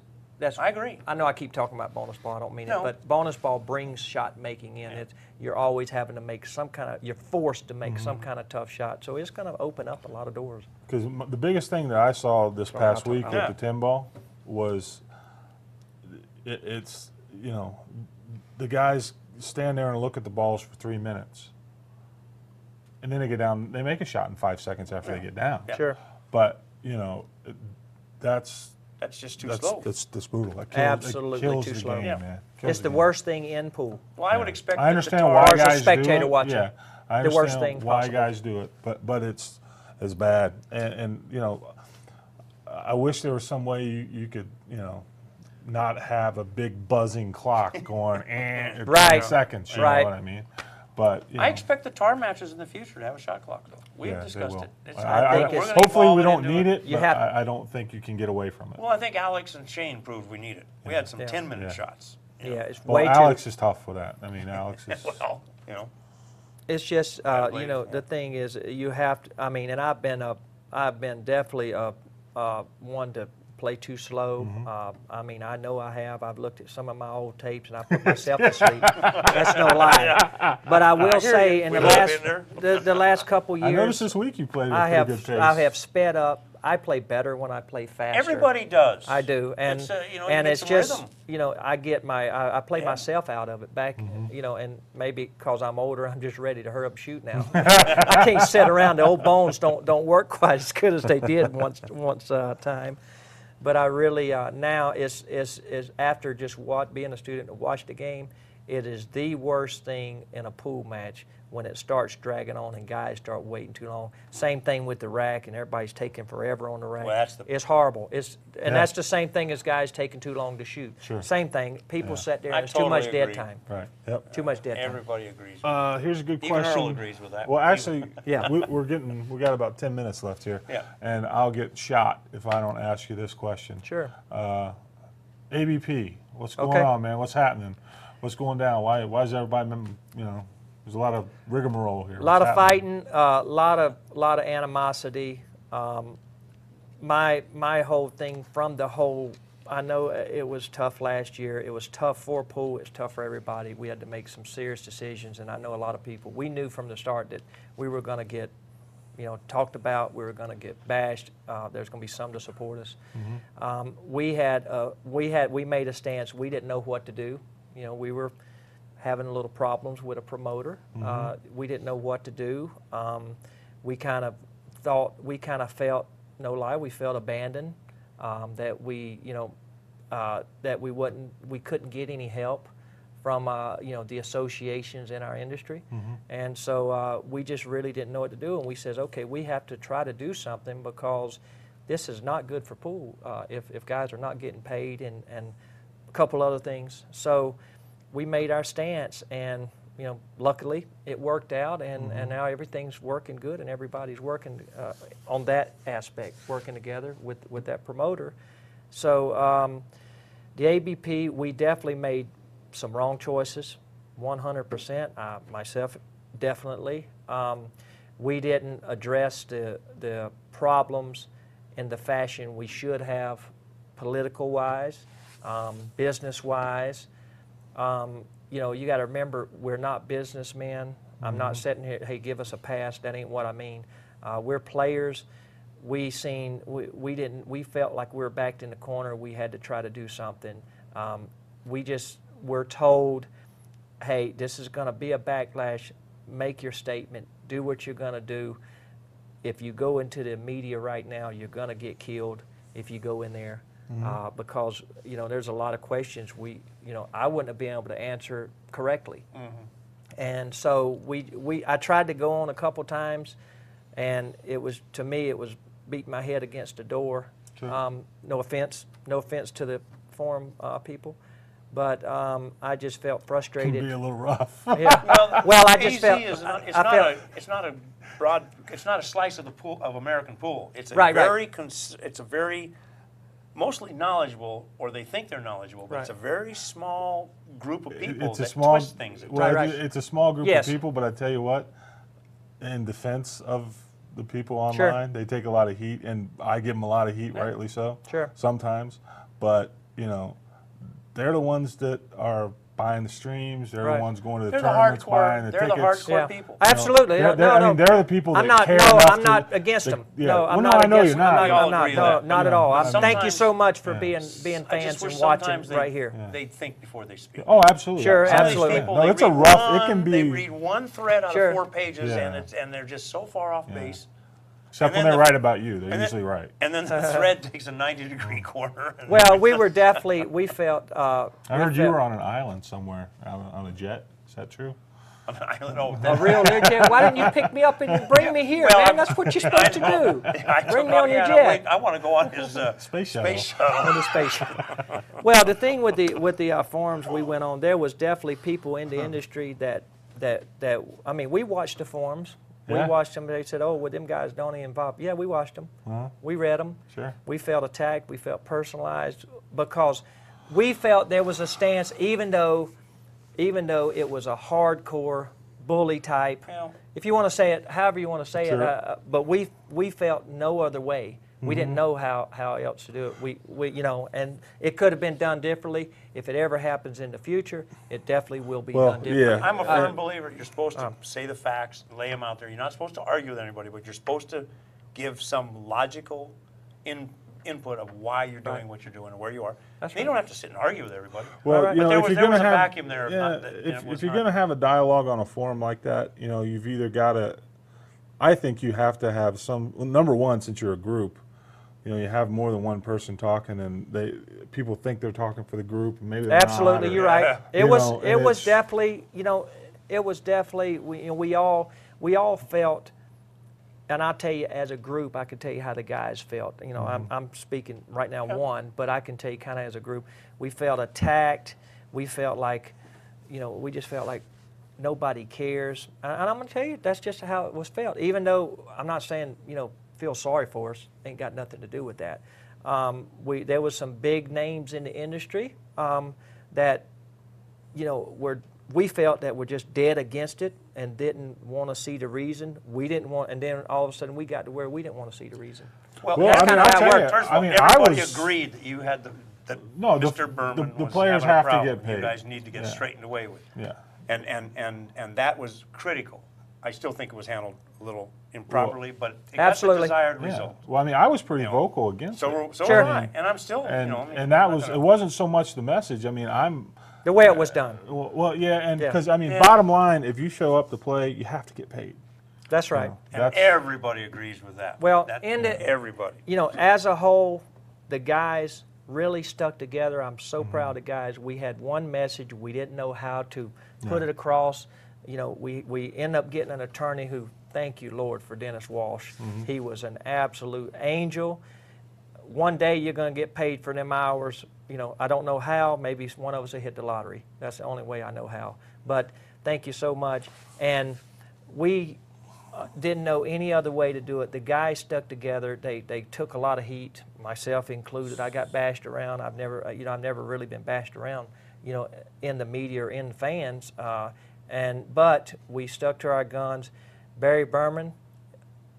S2: I agree.
S3: I know I keep talking about bonus ball. I don't mean
S2: No.
S3: it, but bonus ball brings shot making in.
S2: Yeah.
S3: You're always having to make some kind of. You're forced to make
S1: Mm-hmm.
S3: some kind of tough shot. So it's going to open up a lot of doors.
S1: Because the biggest thing that I saw this
S3: Sorry, I'll
S1: past
S3: talk
S1: week
S3: about
S1: at
S2: it.
S1: the 10 ball was it's the guys stand there and look at the balls for 3 minutes, and then they get down. They make a shot in 5 seconds after they get down.
S2: Yeah.
S3: Sure.
S1: But that's
S2: That's just too slow.
S1: that's brutal. That kills,
S3: Absolutely
S1: it kills
S3: too
S1: the
S3: slow.
S1: game,
S2: Yeah.
S1: man. Kills
S3: It's the
S1: game.
S3: worst thing in pool.
S2: Well, I would
S1: Yeah.
S2: expect.
S1: I
S2: that
S1: understand
S2: the
S1: why
S2: Tars-
S3: Or as a
S1: guys
S3: spectator
S1: do it.
S3: watching.
S1: Yeah, I
S3: The worst
S1: understand
S3: thing
S1: why
S3: possible.
S1: guys do it, but it's bad. And I wish there was some way you could not have a big buzzing clock going every
S3: Right.
S1: seconds. You
S3: Right.
S1: know what I mean? But
S2: I expect the tar matches in the future to have a shot clock, though. We've
S1: yeah, they
S2: discussed
S1: will.
S2: it. It's,
S3: I think
S2: we're
S3: it's-
S2: gonna
S1: hopefully
S2: evolve
S1: we
S2: it
S1: don't
S2: into
S1: need it,
S3: You
S1: but
S3: have-
S1: I don't think you can get away from it.
S2: Well, I think Alex and Shane proved we need it. We had some
S3: Yeah.
S2: 10-minute
S1: Yeah.
S2: shots.
S3: Yeah, it's
S1: Well,
S3: way
S1: Alex is tough for that. I mean, Alex is.
S2: Well,
S3: It's just,
S2: Gotta
S3: you know,
S2: play.
S3: the thing is, you have to, I mean, and I've been definitely one to play too slow. I mean, I know I have. I've looked at some of my old tapes and I put myself to sleep. That's no lie. But I will say, in the
S2: We've all
S3: last,
S2: been there.
S3: the last couple
S1: I noticed
S3: years,
S1: this week you played at a pretty good pace.
S3: I have sped up. I play better when I play faster.
S2: Everybody does.
S3: I do, and
S2: It's, you know,
S3: and
S2: you get
S3: it's
S2: some
S3: just
S2: rhythm.
S3: you know I get I play
S2: Yeah.
S3: myself out of it back, you know, and maybe because I'm older, I'm just ready to hurry up and shoot now. I can't sit around. The old bones don't work quite as good as they did once time, but I really now is after just being a student to watch the game. It is the worst thing in a pool match when it starts dragging on and guys start waiting too long. Same thing with the rack, and everybody's taking forever on the rack.
S2: Well, that's the-
S3: It's horrible.
S1: Yeah.
S3: That's the same thing as guys taking too long to shoot.
S1: Sure.
S3: Same thing. People
S1: Yeah.
S3: sit there
S2: I
S3: and there's too much
S2: totally
S3: dead
S2: agree.
S3: time.
S1: Right. Yep.
S3: Too much dead time.
S2: Everybody agrees.
S1: Here's a good
S2: Even
S1: question.
S2: Earl agrees with that.
S1: Well, actually,
S3: Yeah.
S1: we got about 10 minutes left here.
S2: Yeah.
S1: And I'll get shot if I don't ask you this question.
S3: Sure.
S1: ABP, what's going
S3: Okay.
S1: on, man? What's happening? What's going down? Why is everybody, you know, there's a lot of rigmarole here.
S3: A lot
S1: What's
S3: of
S1: happening?
S3: fighting, a lot of animosity. My whole thing from the whole, I know it was tough last year. It was tough for pool. It's tough for everybody. We had to make some serious decisions, and I know a lot of people. We knew from the start that we were going to get, you know, talked about. We were going to get bashed. There's going to be some to support us. We made a stance. We didn't know what to do. You know, we were having a little problems with a promoter. We didn't know what to do. We kind of felt, no lie, we felt abandoned. That we, you know, that we couldn't get any help from, you know, the associations in our industry. And so we just really didn't know what to do. And we says, okay, we have to try to do something because this is not good for pool if guys are not getting paid and a couple other things. So we made our stance, and you know, luckily it worked out, and now everything's working good, and everybody's working on that aspect, working together with that promoter. So the ABP, we definitely made some wrong choices, 100%. Myself, definitely. We didn't address the problems in the fashion we should have, political-wise, business-wise. You know, you got to remember, we're not businessmen. I'm not sitting here, hey, give us a pass. That ain't what I mean. We're players. We felt like we were backed in the corner. We had to try to do something. We just were told, hey, this is going to be a backlash. Make your statement. Do what you're going to do. If you go into the media right now, you're going to get killed if you go in there. Because, you know, there's a lot of questions I wouldn't have been able to answer correctly. And so I tried to go on a couple times, and to me it was beating my head against the door.
S1: Sure.
S3: No offense to the forum people, but I just felt
S1: Can
S3: frustrated.
S1: be a little rough.
S3: Yeah. Well, I just
S2: AZ
S3: felt
S2: is not, it's not a slice of the pool of American pool. It's a
S3: Right.
S2: it's a very mostly knowledgeable, or they think they're knowledgeable, but it's a very small group of people
S1: It's a
S2: that
S1: small,
S2: twist things. At
S1: well,
S3: Right.
S1: it's a small group
S3: Yes.
S1: of people, but I tell you what, in defense of the people online,
S3: Sure.
S1: they take a lot of heat, and I give them a lot of heat,
S2: Yeah.
S1: rightly so.
S3: Sure.
S1: Sometimes, but you know, they're the ones that are buying the streams. They're
S3: Right.
S1: the ones going to the
S2: They're the
S1: tournaments, buying
S2: hardcore.
S1: the
S2: They're the
S1: tickets.
S2: hardcore people.
S3: Absolutely.
S1: They're,
S3: no,
S1: I
S3: no.
S1: mean, they're the people that
S3: I'm not.
S1: care
S3: No,
S1: enough
S3: I'm not
S1: to,
S3: against
S1: to-
S3: them.
S1: Yeah.
S3: No, I'm
S1: well,
S3: not
S1: I know
S3: against
S1: you're
S3: them.
S1: not.
S2: We all
S3: I'm not.
S2: agree
S3: No,
S2: that.
S3: not at all.
S1: Yeah.
S3: Thank you
S2: Sometimes-
S3: so much for
S1: Yeah.
S3: being
S2: I just
S3: fans
S2: wish
S3: and watching
S2: sometimes
S3: right here.
S2: they think before they speak.
S1: Oh, absolutely.
S3: Sure,
S2: Some of these
S3: absolutely.
S2: people,
S1: No,
S2: they
S1: it's a
S2: read
S1: rough. It can be.
S2: They read one thread out
S3: Sure.
S2: of 4 pages,
S1: Yeah.
S2: and they're just so far off base.
S1: Except
S2: and
S1: when
S2: then
S1: they're
S2: the-
S1: right about you, they're
S2: and
S1: usually
S2: then,
S1: right.
S2: And then the thread takes a 90-degree corner. And
S3: Well, we were definitely. We felt.
S1: I heard you were on an island somewhere on a jet. Is that true?
S2: on an island. Oh,
S3: A real legit. Why didn't you pick me up and bring me here,
S2: Well,
S3: man? That's what you're supposed to do.
S2: I
S3: Bring
S2: took
S3: me on your
S2: yeah,
S3: jet.
S2: I want to go on his
S1: Space shuttle.
S2: space shuttle.
S3: On the spaceship. Well, the thing with the forums we went on, there was definitely people in the industry that I mean, we watched the forums. We
S1: Yeah.
S3: watched them. They said, "Oh, well, them guys don't involve." Yeah, we watched them.
S1: Uh-huh.
S3: We read them.
S1: Sure.
S3: We felt attacked. We felt personalized because we felt there was a stance, even though it was a hardcore bully type.
S2: Well,
S3: If you want to say it, however you want to say
S1: Sure.
S3: it, but we felt no other way. We didn't know how else to do it. We you know, and it could have been done differently. If it ever happens in the future, it definitely will be
S1: Well,
S3: done differently.
S1: yeah.
S2: I'm a firm believer you're supposed to say the facts, lay them out there. You're not supposed to argue with anybody, but you're supposed to give some logical input of why you're doing what you're doing and where you are.
S3: That's
S2: You
S3: right.
S2: don't have to sit and argue with everybody.
S1: Well,
S3: Right.
S1: you
S2: But
S1: know,
S2: there
S1: if
S2: was,
S1: you're
S2: there was
S1: gonna
S2: a
S1: have,
S2: vacuum there.
S1: yeah,
S2: that it was
S1: if you're
S2: not-
S1: going to have a dialogue on a forum like that, you know, you've either got to. I think you have to have some. Well, number one, since you're a group, you know, you have more than one person talking, and people think they're talking for the group, and maybe they're
S3: Absolutely,
S1: not,
S3: you're
S1: or-
S3: right.
S2: Yeah.
S3: It
S1: You
S3: was
S1: know,
S3: it
S1: and
S3: was
S1: it's-
S3: definitely, you know, it was definitely we all felt, and I'll tell you as a group, I can tell you how the guys felt. You know, I'm speaking right now one, but I can tell you kind of as a group, we felt attacked. We felt like, you know, we just felt like nobody cares, and I'm gonna tell you that's just how it was felt. Even though I'm not saying, you know, feel sorry for us, ain't got nothing to do with that. There was some big names in the industry that, you know, we felt that were just dead against it and didn't want to see the reason. We didn't want, and then all of a sudden we got to where we didn't want to see the reason.
S2: Well,
S1: Well,
S2: that's
S1: I mean,
S2: kinda
S1: I'll
S2: how it
S1: tell
S2: worked.
S1: you,
S2: First of
S1: I
S2: all,
S1: mean, I
S2: everybody
S1: was-
S2: agreed that you had that
S1: No,
S2: Mr. Berman
S1: the
S2: was
S1: players
S2: having a
S1: have to
S2: problem.
S1: get paid.
S2: You guys need to get
S1: Yeah.
S2: straightened away with.
S1: Yeah.
S2: And that was critical. I still think it was handled a little improperly, but it
S3: Absolutely.
S2: got the desired
S1: Yeah.
S2: result.
S1: Well, I mean, I was pretty
S2: You know,
S1: vocal against
S2: So,
S1: it.
S2: so
S3: Sure.
S2: am I, and I'm still,
S1: And,
S2: you know, I mean,
S1: and that
S2: I'm not
S1: was,
S2: gonna-
S1: it wasn't so much the message. I mean,
S3: The way it was done.
S1: well, yeah, and
S3: Yeah.
S1: because, I mean,
S2: Yeah.
S1: bottom line, if you show up to play, you have to get paid.
S3: That's
S1: you
S3: right.
S1: know.
S2: and
S1: That's,
S2: everybody agrees with that.
S3: Well,
S2: That-
S3: in the-
S2: everybody.
S3: You know, as a whole, the guys really stuck together. I'm so proud of the guys. We had one message. We didn't know how to put it across. You know, we end up getting an attorney who, thank you, Lord, for Dennis Walsh. He was an absolute angel. One day you're going to get paid for them hours. You know, I don't know how. Maybe one of us will hit the lottery. That's the only way I know how. But thank you so much. And we didn't know any other way to do it. The guys stuck together. They took a lot of heat, myself included. I got bashed around. I've never really been bashed around, you know, in the media or in fans. But we stuck to our guns. Barry Berman,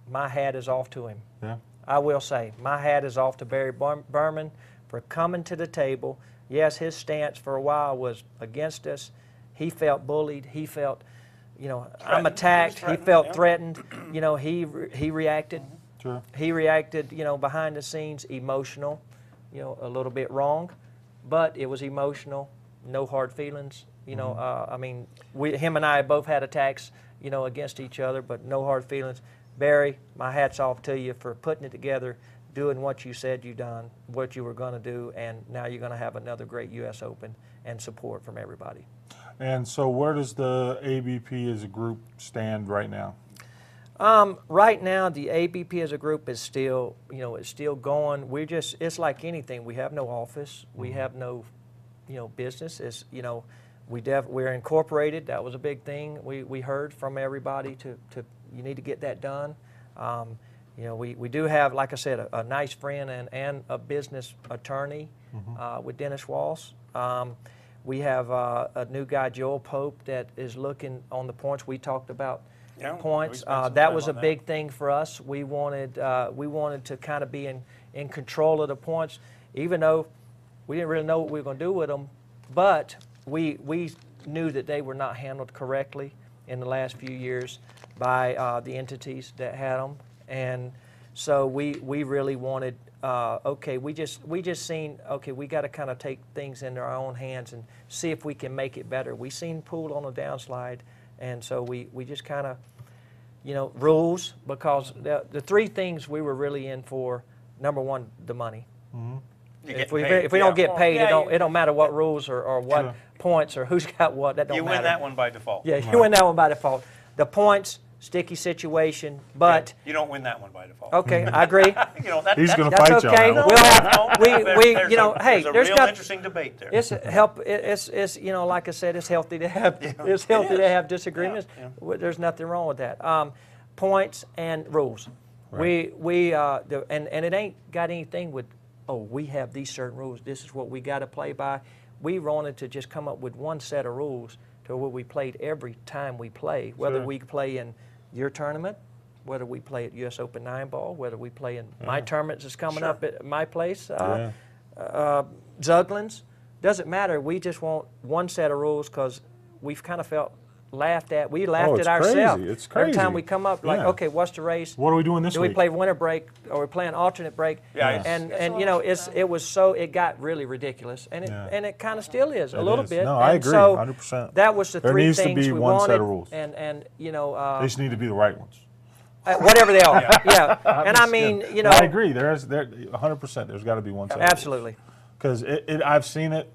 S3: my hat is off to him.
S1: yeah.
S3: I will say, my hat is off to Barry Berman for coming to the table. Yes, his stance for a while was against us. He felt bullied. He felt, you know, I'm
S2: Threatened.
S3: attacked.
S2: He was
S3: He felt
S2: threatened,
S3: threatened. You know, he reacted.
S1: Sure.
S3: He reacted, you know, behind the scenes, emotional, you know, a little bit wrong, but it was emotional, no hard feelings. You know, I mean, him and I both had attacks, you know, against each other, but no hard feelings. Barry, my hat's off to you for putting it together, doing what you said you done, what you were going to do, and now you're going to have another great U.S. Open and support from everybody.
S1: And so where does the ABP as a group stand right now?
S3: Right now, the ABP as a group is still, you know, it's still going. It's like anything. We have no office. We have no, you know, business. It's, you know, we're incorporated. That was a big thing. We heard from everybody to you need to get that done. You know, we do have, like I said, a nice friend and a business attorney with Dennis Walsh. We have a new guy, Joel Pope, that is looking on the points. We talked about
S2: Yeah,
S3: points.
S2: we spent some
S3: That
S2: time
S3: was a
S2: on that.
S3: big thing for us. We wanted to kind of be in control of the points, even though we didn't really know what we were going to do with them. But we knew that they were not handled correctly in the last few years by the entities that had them, and so we really wanted. Okay, we just seen. Okay, we got to kind of take things into our own hands and see if we can make it better. We seen Poole on a downslide, and so we just kind of, you know, rules, because the three things we were really in for. Number one, the money. If we don't get paid, it don't matter what rules or what points or who's got what. That don't
S2: You
S3: matter.
S2: win that one by default.
S3: Yeah, you win that one by default. The points, sticky situation, but
S2: You don't win that one by default.
S3: okay, I agree.
S2: You know, that,
S1: He's
S2: that's,
S1: going to
S3: That's
S1: fight you
S3: okay.
S1: on that
S3: We'll
S1: one.
S3: have we you know, hey,
S2: there's a
S3: there's
S2: real
S3: not.
S2: interesting debate there.
S3: It's it's you know, like I said, it's healthy to have it's healthy to have disagreements.
S2: Yeah.
S3: There's nothing wrong with that. Points and rules.
S1: Right.
S3: And it ain't got anything with, oh, we have these certain rules. This is what we got to play by. We wanted to just come up with one set of rules to where we played every time we play, whether
S1: Sure.
S3: we play in your tournament, whether we play at U.S. Open 9 ball, whether we play in my tournaments that's coming up at my place, Zuglin's. Doesn't matter. We just want one set of rules because we've kind of felt laughed at. We laughed
S1: it's
S3: at ourselves.
S1: crazy. It's
S3: Every
S1: crazy.
S3: time we come up, like,
S1: Yeah.
S3: okay, what's the race?
S1: What are we doing this
S3: Do
S1: week?
S3: we play winter break or we're playing alternate break?
S2: Yeah, it's-
S3: and you know, it got really ridiculous, and it kind of still is a
S1: It
S3: little
S1: is.
S3: bit.
S1: No, I
S3: And
S1: agree,
S3: so
S1: 100%.
S3: That was the
S1: There
S3: three
S1: needs to
S3: things
S1: be
S3: we
S1: one
S3: wanted,
S1: set of rules.
S3: and you know,
S1: They just need to be the right ones.
S3: whatever they are, yeah. And I mean, you know,
S1: I agree. There 100%. There's got to be one set.
S3: absolutely.
S1: Because I've seen it,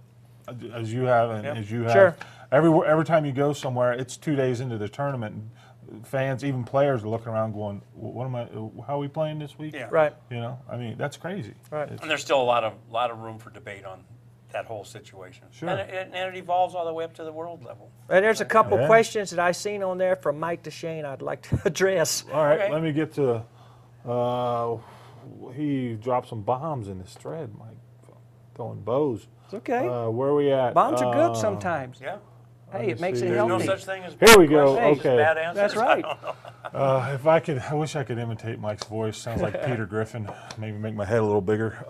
S1: as you have, and as you have.
S3: Sure.
S1: Every time you go somewhere, it's 2 days into the tournament. And fans, even players, are looking around, going, "What am I? How are we playing this week?"
S2: Yeah.
S3: Right.
S1: You know, I mean, that's crazy.
S3: Right.
S1: It's-
S2: And there's still a lot of room for debate on that whole situation.
S1: Sure.
S2: And it evolves all the way up to the world level.
S3: And there's a couple
S1: Yeah.
S3: questions that I seen on there from Mike DeShane I'd like to address.
S1: All right,
S2: Okay.
S1: let me get to. He dropped some bombs in this thread, Mike, throwing bows.
S3: It's okay.
S1: Where are we at?
S3: Bombs are good sometimes.
S2: Yeah.
S3: Hey,
S1: me
S3: it makes
S1: see.
S3: it
S1: There's
S2: There's no
S3: healthy.
S2: such thing as
S1: Here we
S2: bad
S1: go.
S2: questions,
S1: Okay.
S2: bad answers.
S3: That's right.
S2: I don't know.
S1: If I could, I wish I could imitate Mike's voice. Sounds like Peter Griffin. Maybe make my head a little bigger.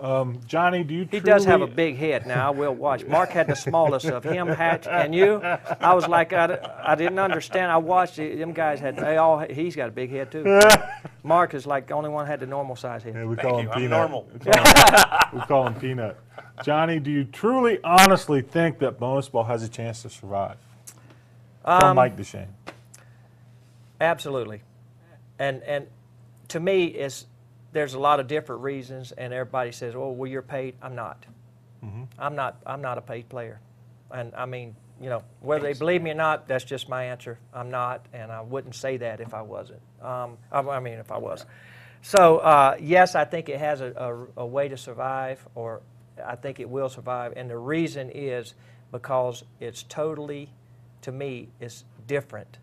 S1: Johnny, do you?
S3: He does have a
S1: truly-
S3: big head now, I will watch. Mark had the smallest of him, Hatch, and you. I was like, I didn't understand. I watched it. Them guys he's got a big head too. Mark is like the only one had the normal size head.
S1: Yeah, we
S2: Thank
S1: call
S2: you.
S1: him
S2: I'm
S1: Peanut.
S2: normal.
S1: We call him Peanut. Johnny, do you truly, honestly think that bonus ball has a chance to survive? From Mike DeShane.
S3: Absolutely. And to me, there's a lot of different reasons, and everybody says, "Oh, well, you're paid." I'm not. I'm not a paid player, and I mean, you know, whether they believe me or not, that's just my answer. I'm not, and I wouldn't say that if I wasn't. I mean, if I was. So yes, I think it has a way to survive, or I think it will survive, and the reason is because it's totally, to me, it's different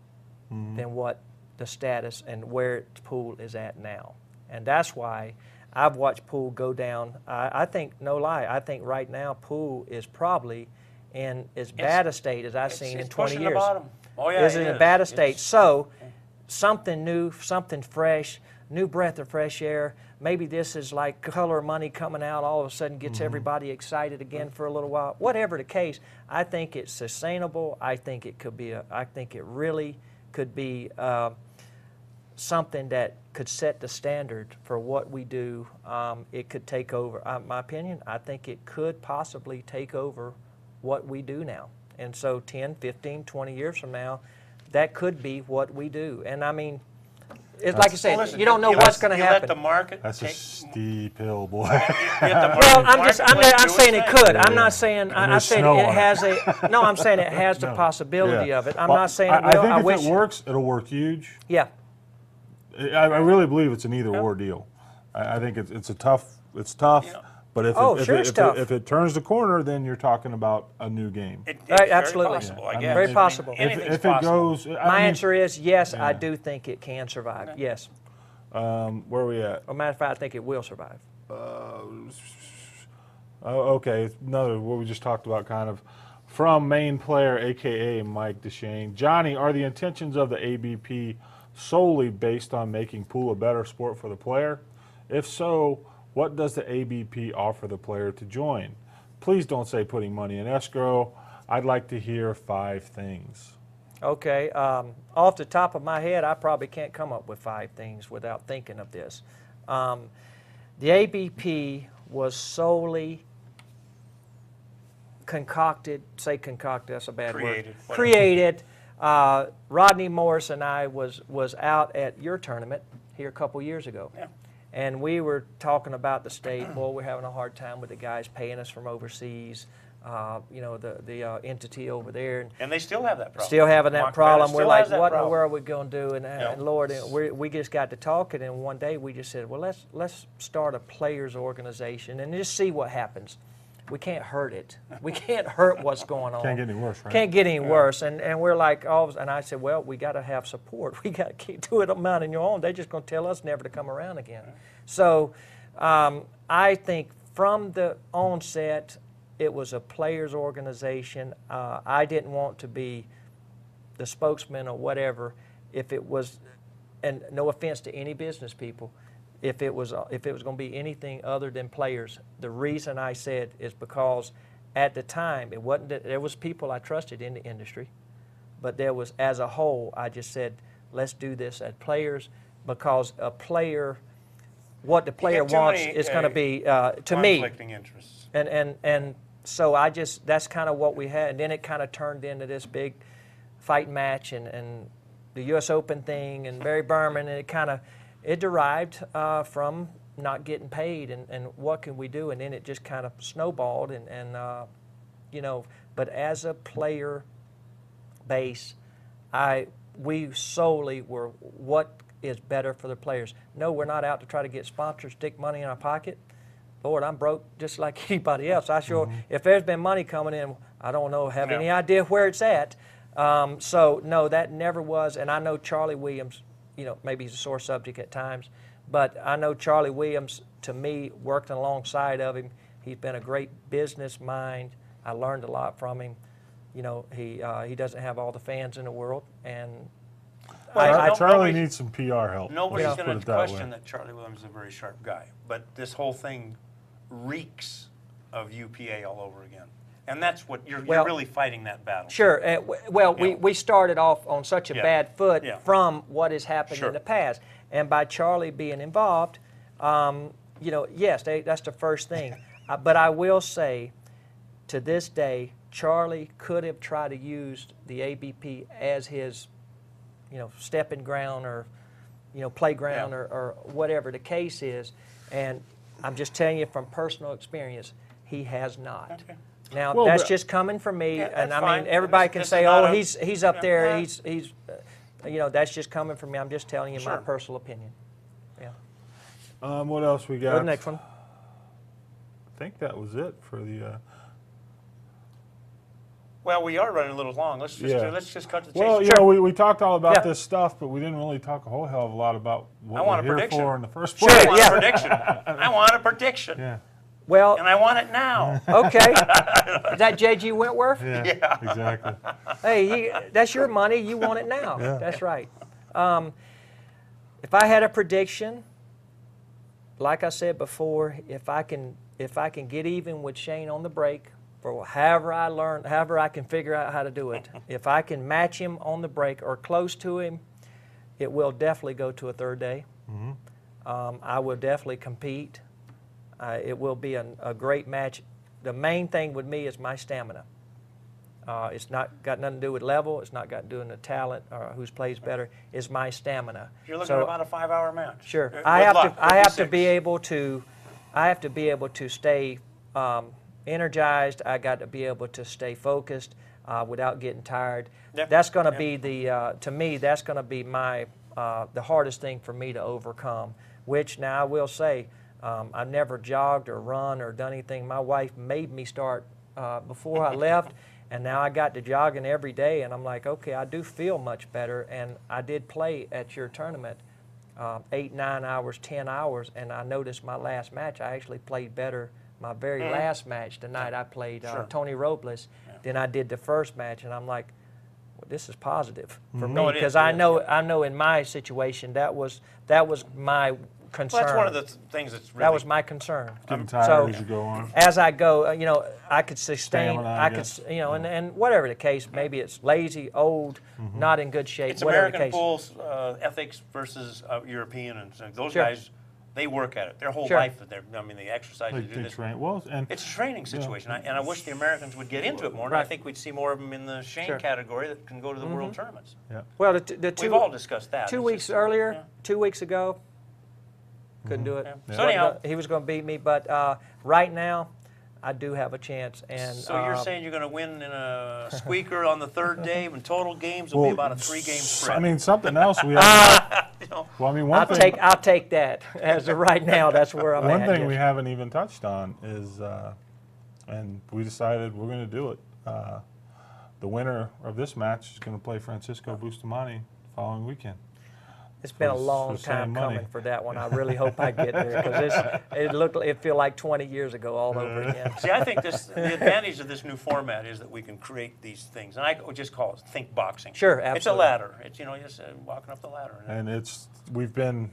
S3: than what the status and where pool is at now. And that's why I've watched pool go down. I think, no lie, I think right now pool is probably in as bad a state as I've seen in 20
S2: pushing
S3: years.
S2: the bottom. Oh, yeah,
S3: Is
S2: it
S3: in a
S2: is.
S3: bad a state.
S2: It's-
S3: So something new, something fresh, new breath of fresh air. Maybe this is like color money coming out all of a sudden gets everybody excited again for a little while. Whatever the case, I think it's sustainable. I think it could be I think it really could be something that could set the standard for what we do. It could take over. My opinion, I think it could possibly take over what we do now. And so 10, 15, 20 years from now, that could be what we do. And I mean, it's like I said,
S2: Well, listen,
S3: you don't know
S2: you
S3: what's
S2: let-
S3: going to
S2: you let the
S3: happen.
S2: market
S1: That's a
S2: take,
S1: steep hill, boy.
S2: you let the
S3: Well,
S2: market
S3: I'm
S2: do
S3: saying
S2: its
S3: it
S2: thing.
S3: could. I'm
S1: Yeah.
S3: not saying,
S1: And
S3: I'm
S1: there's
S3: saying
S1: snow
S3: it
S1: on it.
S3: has no, I'm saying it has the possibility
S1: Yeah.
S3: of it. I'm
S1: Well,
S3: not saying it
S1: I
S3: will.
S1: think
S3: I
S1: if
S3: wish.
S1: it works, it'll work huge.
S3: Yeah.
S1: I really believe it's an either-or deal. I think it's tough.
S2: Yeah.
S1: But if
S3: Oh,
S1: it,
S3: sure
S1: if,
S3: it's
S1: it,
S3: tough.
S1: if it turns the corner, then you're talking about a new game.
S2: It's
S3: Right,
S2: very
S3: absolutely.
S2: possible,
S1: Yeah.
S2: I
S1: I mean,
S2: guess.
S3: Very
S2: I mean,
S3: possible.
S2: anything's
S1: If it
S2: possible.
S1: goes,
S3: My answer is yes, I
S1: Yeah.
S3: do think it can survive. Yes.
S1: where are we at?
S3: As a matter of fact, I think it will survive.
S1: Okay, another what we just talked about, kind of from main player, aka Mike DeShane. Johnny, are the intentions of the ABP solely based on making pool a better sport for the player? If so, what does the ABP offer the player to join? Please don't say putting money in escrow. I'd like to hear 5 things.
S3: Okay. Off the top of my head, I probably can't come up with 5 things without thinking of this. The ABP was solely concocted, that's a bad
S2: Created,
S3: word.
S2: whatever.
S3: Created. Rodney Morris and I was out at your tournament here a couple years ago.
S2: Yeah.
S3: And we were talking about the state. Boy, we're having a hard time with the guys paying us from overseas. You know, the entity over there.
S2: And they still have that problem.
S3: Still having that
S2: Mark
S3: problem.
S2: Pettis
S3: We're
S2: still
S3: like,
S2: has that
S3: what in the
S2: problem.
S3: world are we going to do? And,
S2: Yeah.
S3: and Lord, we just got to talking, and one day we just said, well, let's start a players organization and just see what happens. We can't hurt it. We can't hurt what's going on.
S1: Can't get any worse, right?
S3: Can't get any worse. And we're like, and I said, well, we got to have support. We got to keep doing it on your own. They're just going to tell us never to come around again. So I think from the onset, it was a players organization. I didn't want to be the spokesman or whatever, if it was, and no offense to any business people, if it was going to be anything other than players, the reason I said is because at the time it wasn't that there was people I trusted in the industry, but there was, as a whole, I just said, let's do this as players, because a player, what the player wants is going to be to me
S2: conflicting interests.
S3: and so I just, that's kind of what we had, and then it kind of turned into this big fight match and the U.S. Open thing and Barry Berman, and it derived from not getting paid and what can we do, and then it just kind of snowballed and you know, but as a player base, we solely were what is better for the players. No, we're not out to try to get sponsors, stick money in our pocket. Lord, I'm broke just like anybody else. I sure, if there's been money coming in, I don't know, have any idea where it's at. So no, that never was. And I know Charlie Williams, you know, maybe he's a sore subject at times, but I know Charlie Williams, to me, working alongside of him, he's been a great business mind. I learned a lot from him. You know, he doesn't have all the fans in the world, and
S1: Charlie needs some PR help.
S2: Nobody's going to question that Charlie Williams is a very sharp guy, but this whole thing reeks of UPA all over again. And that's what you're really fighting, that battle.
S3: Sure. We started off on such a bad foot from what has happened in the past. And by Charlie being involved, you know, yes, that's the first thing. But I will say, to this day, Charlie could have tried to use the ABP as his, you know, stepping ground or, you know, playground or whatever the case is. And I'm just telling you from personal experience, he has not.
S2: Okay.
S3: Now, that's just coming from me, and I mean, everybody can say, oh, he's up there, he's you know, that's just coming from me. I'm just telling you my personal opinion. Yeah.
S1: What else we got?
S3: Go to the next one.
S1: I think that was it for the...
S2: Well, we are running a little long. Let's just cut to the chase.
S1: Well, you know, we talked all about this stuff, but we didn't really talk a whole hell of a lot about what we're here for in the first place.
S2: I want a prediction. I want a prediction.
S1: Yeah.
S3: Well,
S2: and I want it now.
S3: Okay. Is that J.G. Wentworth?
S1: Yeah, exactly.
S3: Hey, that's your money. You want it now.
S1: Yeah.
S3: That's right. If I had a prediction, like I said before, if I can get even with Shane on the break, for however I can figure out how to do it, if I can match him on the break or close to him, it will definitely go to a third day. I will definitely compete. It will be a great match. The main thing with me is my stamina. It's not got nothing to do with level. It's not got to do with the talent or who's plays better. It's my stamina.
S2: You're looking at about a 5-hour match.
S3: Sure. I have to be able to stay energized. I got to be able to stay focused without getting tired. That's going to be to me, that's going to be my the hardest thing for me to overcome. Which now I will say, I've never jogged or run or done anything. My wife made me start before I left, and now I got to jogging every day, and I'm like, okay, I do feel much better. And I did play at your tournament 8, 9 hours, 10 hours, and I noticed my last match, I actually played better my very last match, the night I played Tony Robles, than I did the first match, and I'm like, well, this is positive for me, because I know in my situation that was my concern.
S2: Well, that's one of the things that's really...
S3: That was my concern.
S1: Getting tired as you go on.
S3: As I go, you know, I could sustain,
S1: Stamina,
S3: you know, and whatever the case, maybe it's lazy, old, not in good shape,
S2: It's
S3: whatever
S2: American
S3: the case.
S2: Bulls ethics versus European, and those guys, they work at it. Their whole life, I mean, they exercise to do this. It's a training situation, and I wish the Americans would get into it more, and I think we'd see more of them in the Shane category that can go to the world tournaments.
S1: Yeah.
S3: Well,
S2: we've all discussed that.
S3: 2 weeks earlier, 2 weeks ago, couldn't do it.
S2: So anyhow,
S3: he was going to beat me, but right now, I do have a chance. And
S2: so you're saying you're going to win in a squeaker on the third day, and total games will be about a 3-game spread.
S1: I mean, something else we have. Well, I mean,
S3: I'll take that. As of right now, that's where I'm at.
S1: One thing we haven't even touched on is, and we decided we're going to do it. The winner of this match is going to play Francisco Bustamante the following weekend.
S3: It's been a long
S1: for saving
S3: time
S1: money.
S3: coming for that one. I really hope I get there because it feel like 20 years ago all over again.
S2: See, I think the advantage of this new format is that we can create these things, and I would just call it think boxing.
S3: Sure,
S2: It's a
S3: absolutely.
S2: ladder. It's just walking up the ladder.
S1: And we've been,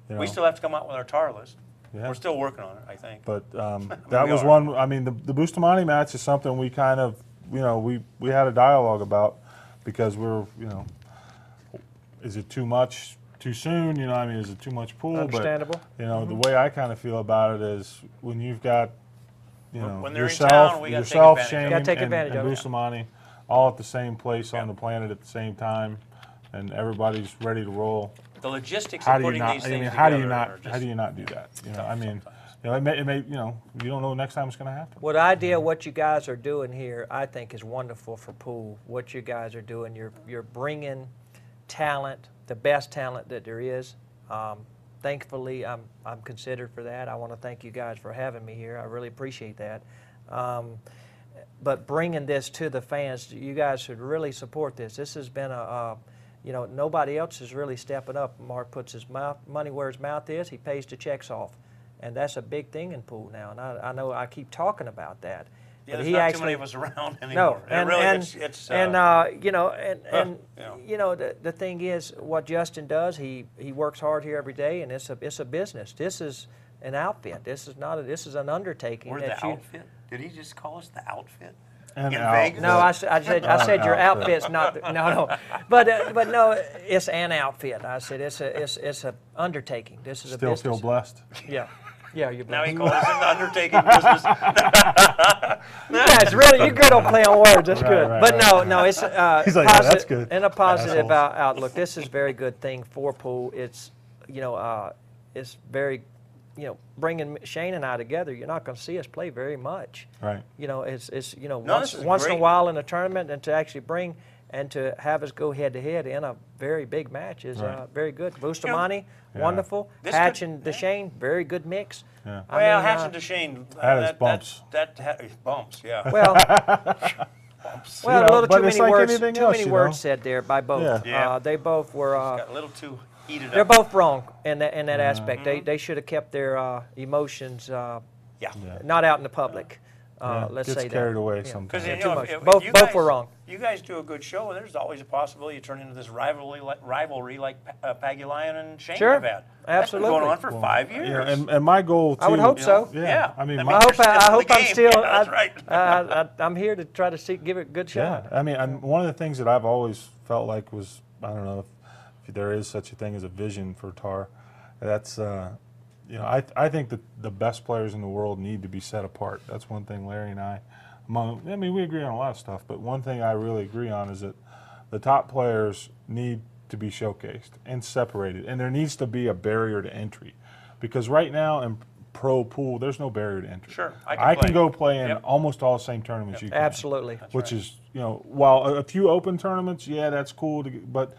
S2: We still have to come out with our tar list.
S1: Yeah.
S2: We're still working on it, I think.
S1: But that
S2: we
S1: was
S2: are.
S1: one. I mean, the Bustamante match is something we kind of, we had a dialogue about because we're, is it too much too soon? I mean, is it too much pool?
S3: Understandable.
S1: But the way I kind of feel about it is when you've got,
S2: When they're in
S1: yourself,
S2: town, we gotta take
S1: yourself,
S2: advantage of
S1: Shane,
S2: it.
S3: Gotta take
S1: and
S3: advantage of it.
S1: Bustamante, all at the same place on
S2: Yeah.
S1: the planet at the same time, and everybody's ready to roll.
S2: The logistics
S1: How
S2: of
S1: do you
S2: putting
S1: not?
S2: these
S1: I
S2: things
S1: mean,
S2: together
S1: how do you not do that? I mean, it may, you don't know next time it's going to happen.
S3: What idea what you guys are doing here, I think, is wonderful for pool. What you guys are doing, you're bringing talent, the best talent that there is. Thankfully, I'm considered for that. I want to thank you guys for having me here. I really appreciate that. But bringing this to the fans, you guys should really support this. This has been nobody else is really stepping up. Mark puts his money where his mouth is. He pays the checks off. And that's a big thing in pool now. And I know I keep talking about that.
S2: Yeah,
S3: but
S2: there's not too many of us around anymore.
S3: No, and the thing is, what Justin does, he works hard here every day, and it's a business. This is an outfit. This is an undertaking.
S2: We're
S3: that
S2: the
S3: you,
S2: outfit. Did he just call us the outfit?
S1: And
S2: In
S1: out.
S2: Vegas?
S3: No, I said your outfit's not. No, but no, it's an outfit. I said it's a undertaking. This is a
S1: Still
S3: business.
S1: feel blessed.
S3: Yeah, you're.
S2: Now he calls us in the undertaking business.
S3: Guys, really, you're good on playing on words. That's good.
S1: right,
S3: But
S1: right.
S3: no, it's
S1: He's like, yeah, that's good.
S3: In a positive
S1: Assholes.
S3: outlook. This is a very good thing for pool. It's it's very, bringing Shane and I together. You're not going to see us play very much.
S1: Right.
S3: It's
S2: this
S3: once
S2: is
S3: in a
S2: great.
S3: while in a tournament, and to actually bring and to have us go head to head in a very big match is
S1: Right.
S3: very good. Bustamante,
S1: Yeah.
S3: wonderful.
S2: This
S3: Hatch
S2: could-
S3: and DeShane, very good mix.
S1: Yeah.
S2: Well, Hatch and DeShane.
S1: Had its bumps.
S2: Bumps, yeah.
S3: Well,
S2: Bumps.
S3: a
S1: You know,
S3: little
S1: but
S3: too
S1: it's
S3: many
S1: like
S3: words.
S1: anything
S3: Too
S1: else,
S3: many
S1: you
S3: words
S1: know?
S3: said there by both.
S2: Yeah.
S3: They both were.
S2: Got a little too heated
S3: They're
S2: up.
S3: both wrong in that aspect. They should have kept their emotions
S2: Yeah.
S3: not out in the public. Let's
S1: Gets
S3: say
S1: carried
S3: that.
S1: away
S2: Because
S1: sometimes.
S3: Too much.
S2: if
S3: Both
S2: you
S3: were wrong.
S2: You guys do a good show, and there's always a possibility you turn into this rivalry like Pagulayan and Shane
S3: Sure.
S2: have had. That's been
S3: Absolutely.
S2: going on for 5 years.
S1: Yeah, and my goal too.
S3: I would hope so.
S2: Yeah.
S1: I mean,
S2: I
S1: my,
S2: mean,
S3: I hope
S2: That's
S3: I'm
S2: the game.
S3: still.
S2: Yeah, that's right.
S3: I'm here to try to give it a good shot.
S1: yeah. I mean, one of the things that I've always felt like was, I don't know if there is such a thing as a vision for TAR. That's I think that the best players in the world need to be set apart. That's one thing Larry and I we agree on a lot of stuff, but one thing I really agree on is that the top players need to be showcased and separated, and there needs to be a barrier to entry, because right now in pro pool there's no barrier to entry.
S2: Sure,
S1: I
S2: I
S1: can
S2: can
S1: go play in
S2: Yep.
S1: almost all the same tournaments you can.
S3: Absolutely.
S1: Which is, while a few open tournaments, yeah, that's cool, but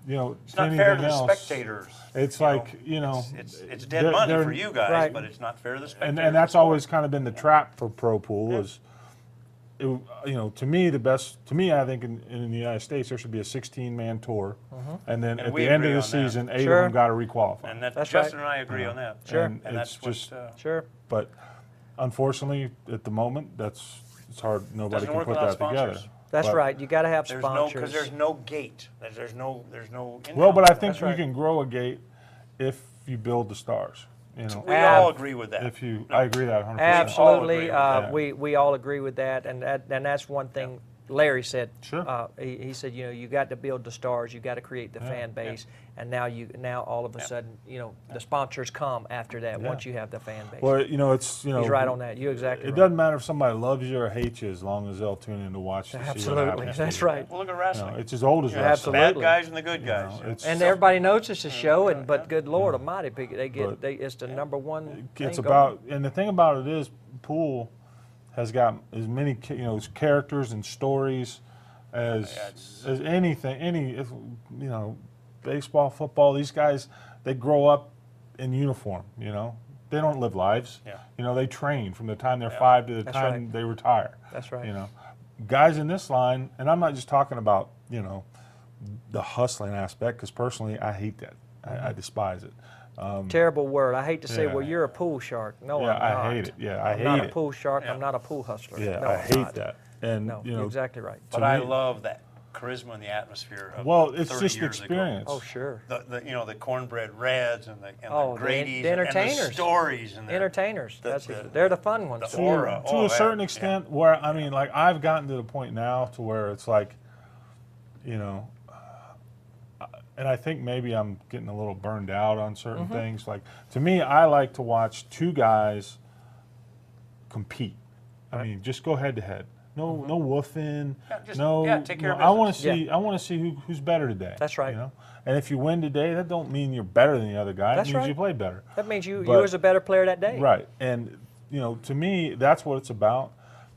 S2: It's not fair to the
S1: else,
S2: spectators.
S1: It's
S2: you
S1: like,
S2: know. It's dead money for you guys,
S3: right.
S2: but it's not fair to the spectators.
S1: and that's always kind of been the trap for pro pool is, to me I think in the United States there should be a 16-man tour, and then
S2: And
S1: at
S2: we
S1: the end of
S2: agree
S1: the
S2: on that.
S1: season, 8
S3: Sure.
S1: of them got to requalify.
S2: And
S3: That's
S2: Justin
S3: right.
S2: and I agree on that.
S3: Sure.
S1: And
S2: And
S1: it's
S2: that's what
S1: just,
S3: Sure.
S1: but unfortunately at the moment it's hard. Nobody
S2: Doesn't
S1: can
S2: work
S1: put
S2: without
S1: that together.
S2: sponsors.
S3: That's
S1: But-
S3: right. You got to have
S2: There's
S3: sponsors.
S2: because there's no gate. There's no income.
S1: Well, but I think
S3: That's
S1: you
S3: right.
S1: can grow a gate if you build the stars.
S2: We all agree with that.
S1: I agree that 100%.
S3: Absolutely,
S2: agree with that.
S3: we all agree with that, and that's one thing Larry said.
S1: Sure.
S3: He said, you got to build the stars, you got to create the fan base, and now all of a sudden, the sponsors come after that once you have the fan base.
S1: Well, it's
S3: He's right on that. You're exactly
S1: It
S3: right.
S1: doesn't matter if somebody loves you or hates you, as long as they'll tune in to watch. To see what
S3: Absolutely,
S1: happens
S3: that's
S1: to you.
S3: right.
S2: Well, look at wrestling.
S1: It's as old as
S3: Yeah,
S1: wrestling.
S3: absolutely.
S2: Bad guys and the good guys.
S1: It's-
S3: And everybody knows it's a show, but good Lord Almighty,
S1: But-
S3: it's the number one thing
S1: It's
S3: going.
S1: about, and the thing about it is, pool has got as many characters and stories as anything. Baseball, football. These guys, they grow up in uniform. They don't live lives.
S2: Yeah.
S1: They train from the time they're 5 to the
S3: That's
S1: time
S3: right.
S1: they retire.
S3: That's right.
S1: Guys in this line, and I'm not just talking about the hustling aspect, because personally I hate that. I despise it.
S3: Terrible word. I hate to say,
S1: Yeah.
S3: well, you're a pool shark. No,
S1: Yeah,
S3: I'm not.
S1: I hate it. Yeah, I
S3: I'm
S1: hate
S3: not
S1: it.
S3: a pool shark.
S2: Yeah.
S3: I'm not a pool hustler.
S1: Yeah,
S3: no,
S1: I
S3: I'm
S1: hate
S3: not.
S1: that. And
S3: No,
S1: you
S3: you're
S1: know,
S3: exactly right.
S2: But I love that charisma and the atmosphere of
S1: well, it's
S2: 30
S1: just
S2: years ago.
S1: experience.
S3: Oh, sure.
S2: The you know, the cornbread reds and the
S3: Oh, the
S2: Grady's and the
S3: entertainers.
S2: stories and
S3: Entertainers.
S2: the-
S3: They're the fun ones.
S2: the
S3: to me.
S2: aura.
S1: To
S2: Oh,
S1: a certain
S2: yeah.
S1: extent, where I mean, like I've gotten to the point now to where it's like, you know, and I think maybe I'm getting a little burned out on certain
S3: Mm-hmm.
S1: things. Like to me, I like to watch two guys compete. I mean, just go head to head. No, no woofing.
S2: Yeah, just-
S1: no,
S2: yeah, take care of
S1: I want to
S2: business.
S1: see. I want to see who's better today.
S3: That's right.
S1: You know, and if you win today, that don't mean you're better than the other guy.
S3: That's
S1: it means
S3: right.
S1: you play better.
S3: That means you
S1: But-
S3: was a better player that day.
S1: Right. And, you know, to me, that's what it's about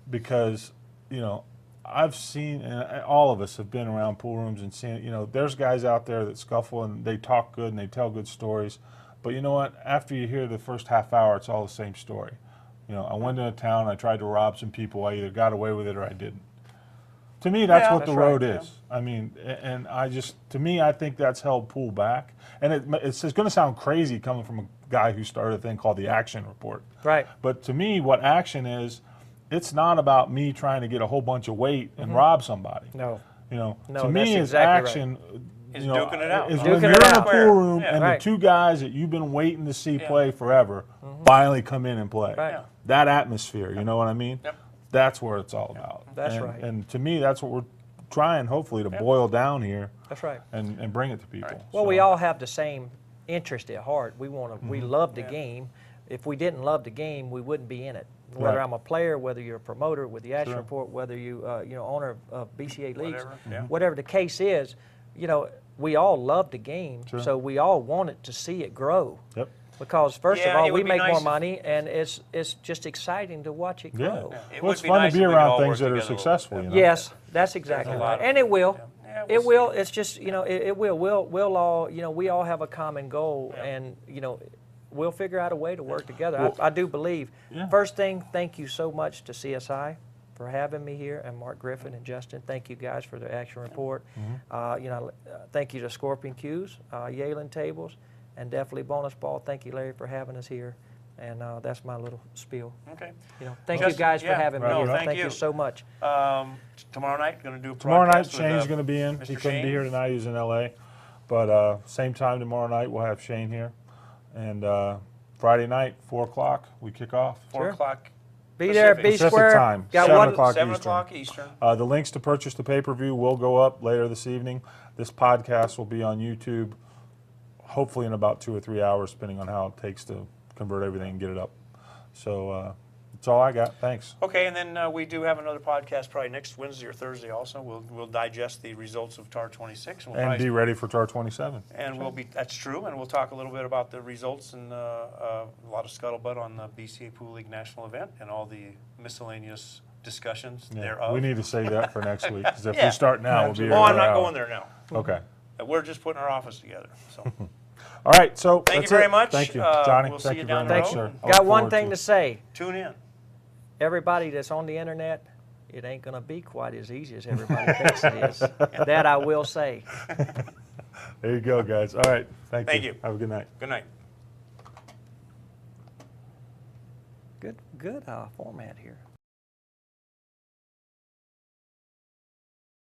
S1: because, you know, I've seen, and all of us have been around pool rooms and seen, you know, there's guys out there that scuffle and they talk good and they tell good stories. But you know what? After you hear the first half hour, it's all the same story. You know, I went into a town, I tried to rob some people, I either got away with it or I didn't. To me, that's
S2: Yeah,
S1: what the
S3: that's
S1: road
S3: right,
S1: is. I mean, and I just, to me, I think that's held pool back. And it's going to sound crazy coming from a guy who started a thing called the Action Report.
S3: Right.
S1: But to me, what action is, it's not about me trying to get a whole bunch of weight and rob somebody.
S3: No.
S1: You know,
S3: No,
S1: to me,
S3: that's
S1: is
S3: exactly
S1: action.
S2: Is
S1: You know,
S2: duking it out.
S1: is
S2: Duking
S1: when
S3: it
S1: you're in a
S3: out.
S1: pool room
S2: Yeah.
S1: and
S3: Right.
S1: the two guys that you've been waiting to see
S2: Yeah.
S1: play forever finally come in and play.
S3: Right.
S2: Yeah.
S1: That atmosphere, you know what I mean?
S2: Yep.
S1: That's where it's all about.
S3: That's
S1: and,
S3: right.
S1: And to me, that's what we're trying, hopefully, to boil down here
S3: That's right.
S1: and bring it to people.
S2: Right.
S3: Well,
S1: So-
S3: we all have the same interest at heart. We want to.
S1: Mm-hmm.
S3: We love the
S2: Yeah.
S3: game. If we didn't love the game, we wouldn't be in it. Whether
S1: Right.
S3: I'm a player, whether you're a promoter with the Action
S1: Sure.
S3: Report, whether you owner of BCA leagues,
S2: Whatever, yeah.
S3: whatever the case is, you know, we all love the game.
S1: Sure.
S3: So we all wanted to see it grow.
S1: Yep.
S3: Because first
S2: Yeah,
S3: of all,
S2: it
S3: we
S2: would be
S3: make
S2: nice
S3: more
S2: if-
S3: money, and it's just exciting to watch it
S1: Yeah.
S3: grow.
S2: Yeah. It
S1: Well,
S2: would
S1: it's
S2: be
S1: fun
S2: nice
S1: to be
S2: if we could
S1: around
S2: all
S1: things
S2: work
S1: that are
S2: together a little
S1: successful,
S2: bit.
S1: you know?
S3: Yes, that's exactly
S2: There's a
S3: right,
S2: lot of-
S3: and it will.
S2: Yeah,
S3: It
S2: we'll
S3: will. It's just it will. We'll all we all have a common goal,
S2: Yeah.
S3: and we'll figure out a way to work together.
S1: Well,
S3: I do believe.
S1: yeah.
S3: First thing, thank you so much to CSI for having me here, and Mark Griffin and Justin. Thank you guys for the Action Report. Thank you to Scorpion Q's, Yalen Tables, and definitely Bonus Ball. Thank you, Larry, for having us here. And that's my little spiel.
S2: Okay.
S3: Thank you
S2: Justin,
S3: guys for
S2: yeah,
S3: having me
S1: no,
S3: here.
S2: thank
S3: you
S2: you.
S3: so much.
S2: Tomorrow night, going to do a
S1: Tomorrow night,
S2: broadcast with,
S1: Shane's going to be in.
S2: Mr.
S1: He couldn't
S2: Shane.
S1: be here tonight. He's in L.A. But same time tomorrow night, we'll have Shane here. And Friday night, 4 o'clock, we kick off.
S2: 4
S3: Sure.
S2: o'clock.
S3: Be there, be
S1: Pacific
S3: square.
S1: time,
S3: Got
S1: 7
S3: one.
S1: o'clock
S2: 7
S1: Eastern.
S2: o'clock Eastern.
S1: The links to purchase the pay-per-view will go up later this evening. This podcast will be on YouTube, hopefully in about 2 or 3 hours, depending on how it takes to convert everything and get it up. So that's all I got. Thanks.
S2: Okay, and then we do have another podcast probably next Wednesday or Thursday also. We'll digest the results of TAR 26. We'll
S1: And
S2: probably-
S1: be ready for TAR 27.
S2: And that's true, and we'll talk a little bit about the results and a lot of scuttlebutt on the BCA Pool League National Event and all the miscellaneous discussions
S1: Yeah,
S2: thereof.
S1: we need to save that for next week, because if
S2: Yeah.
S1: we start now, we'll be here
S2: Oh, I'm
S1: another
S2: not
S1: hour.
S2: going there now.
S1: Okay.
S2: We're just putting our office together. So
S1: All right, so
S2: Thank you
S1: that's
S2: very
S1: it.
S2: much.
S1: Thank you,
S2: Uh,
S1: Johnny.
S2: we'll
S1: Thank
S2: see
S1: you
S2: you
S1: very
S2: down the
S1: much,
S2: road.
S1: sir.
S2: And
S1: I look
S3: Got one
S1: forward
S3: thing
S1: to
S3: to
S1: it.
S3: say.
S2: tune in.
S3: Everybody that's on the internet, it ain't going to be quite as easy as everybody thinks it is. That I will say.
S1: There you go, guys. All right, thank you.
S2: Thank you.
S1: Have a good night.
S2: Good night.
S3: Good format here.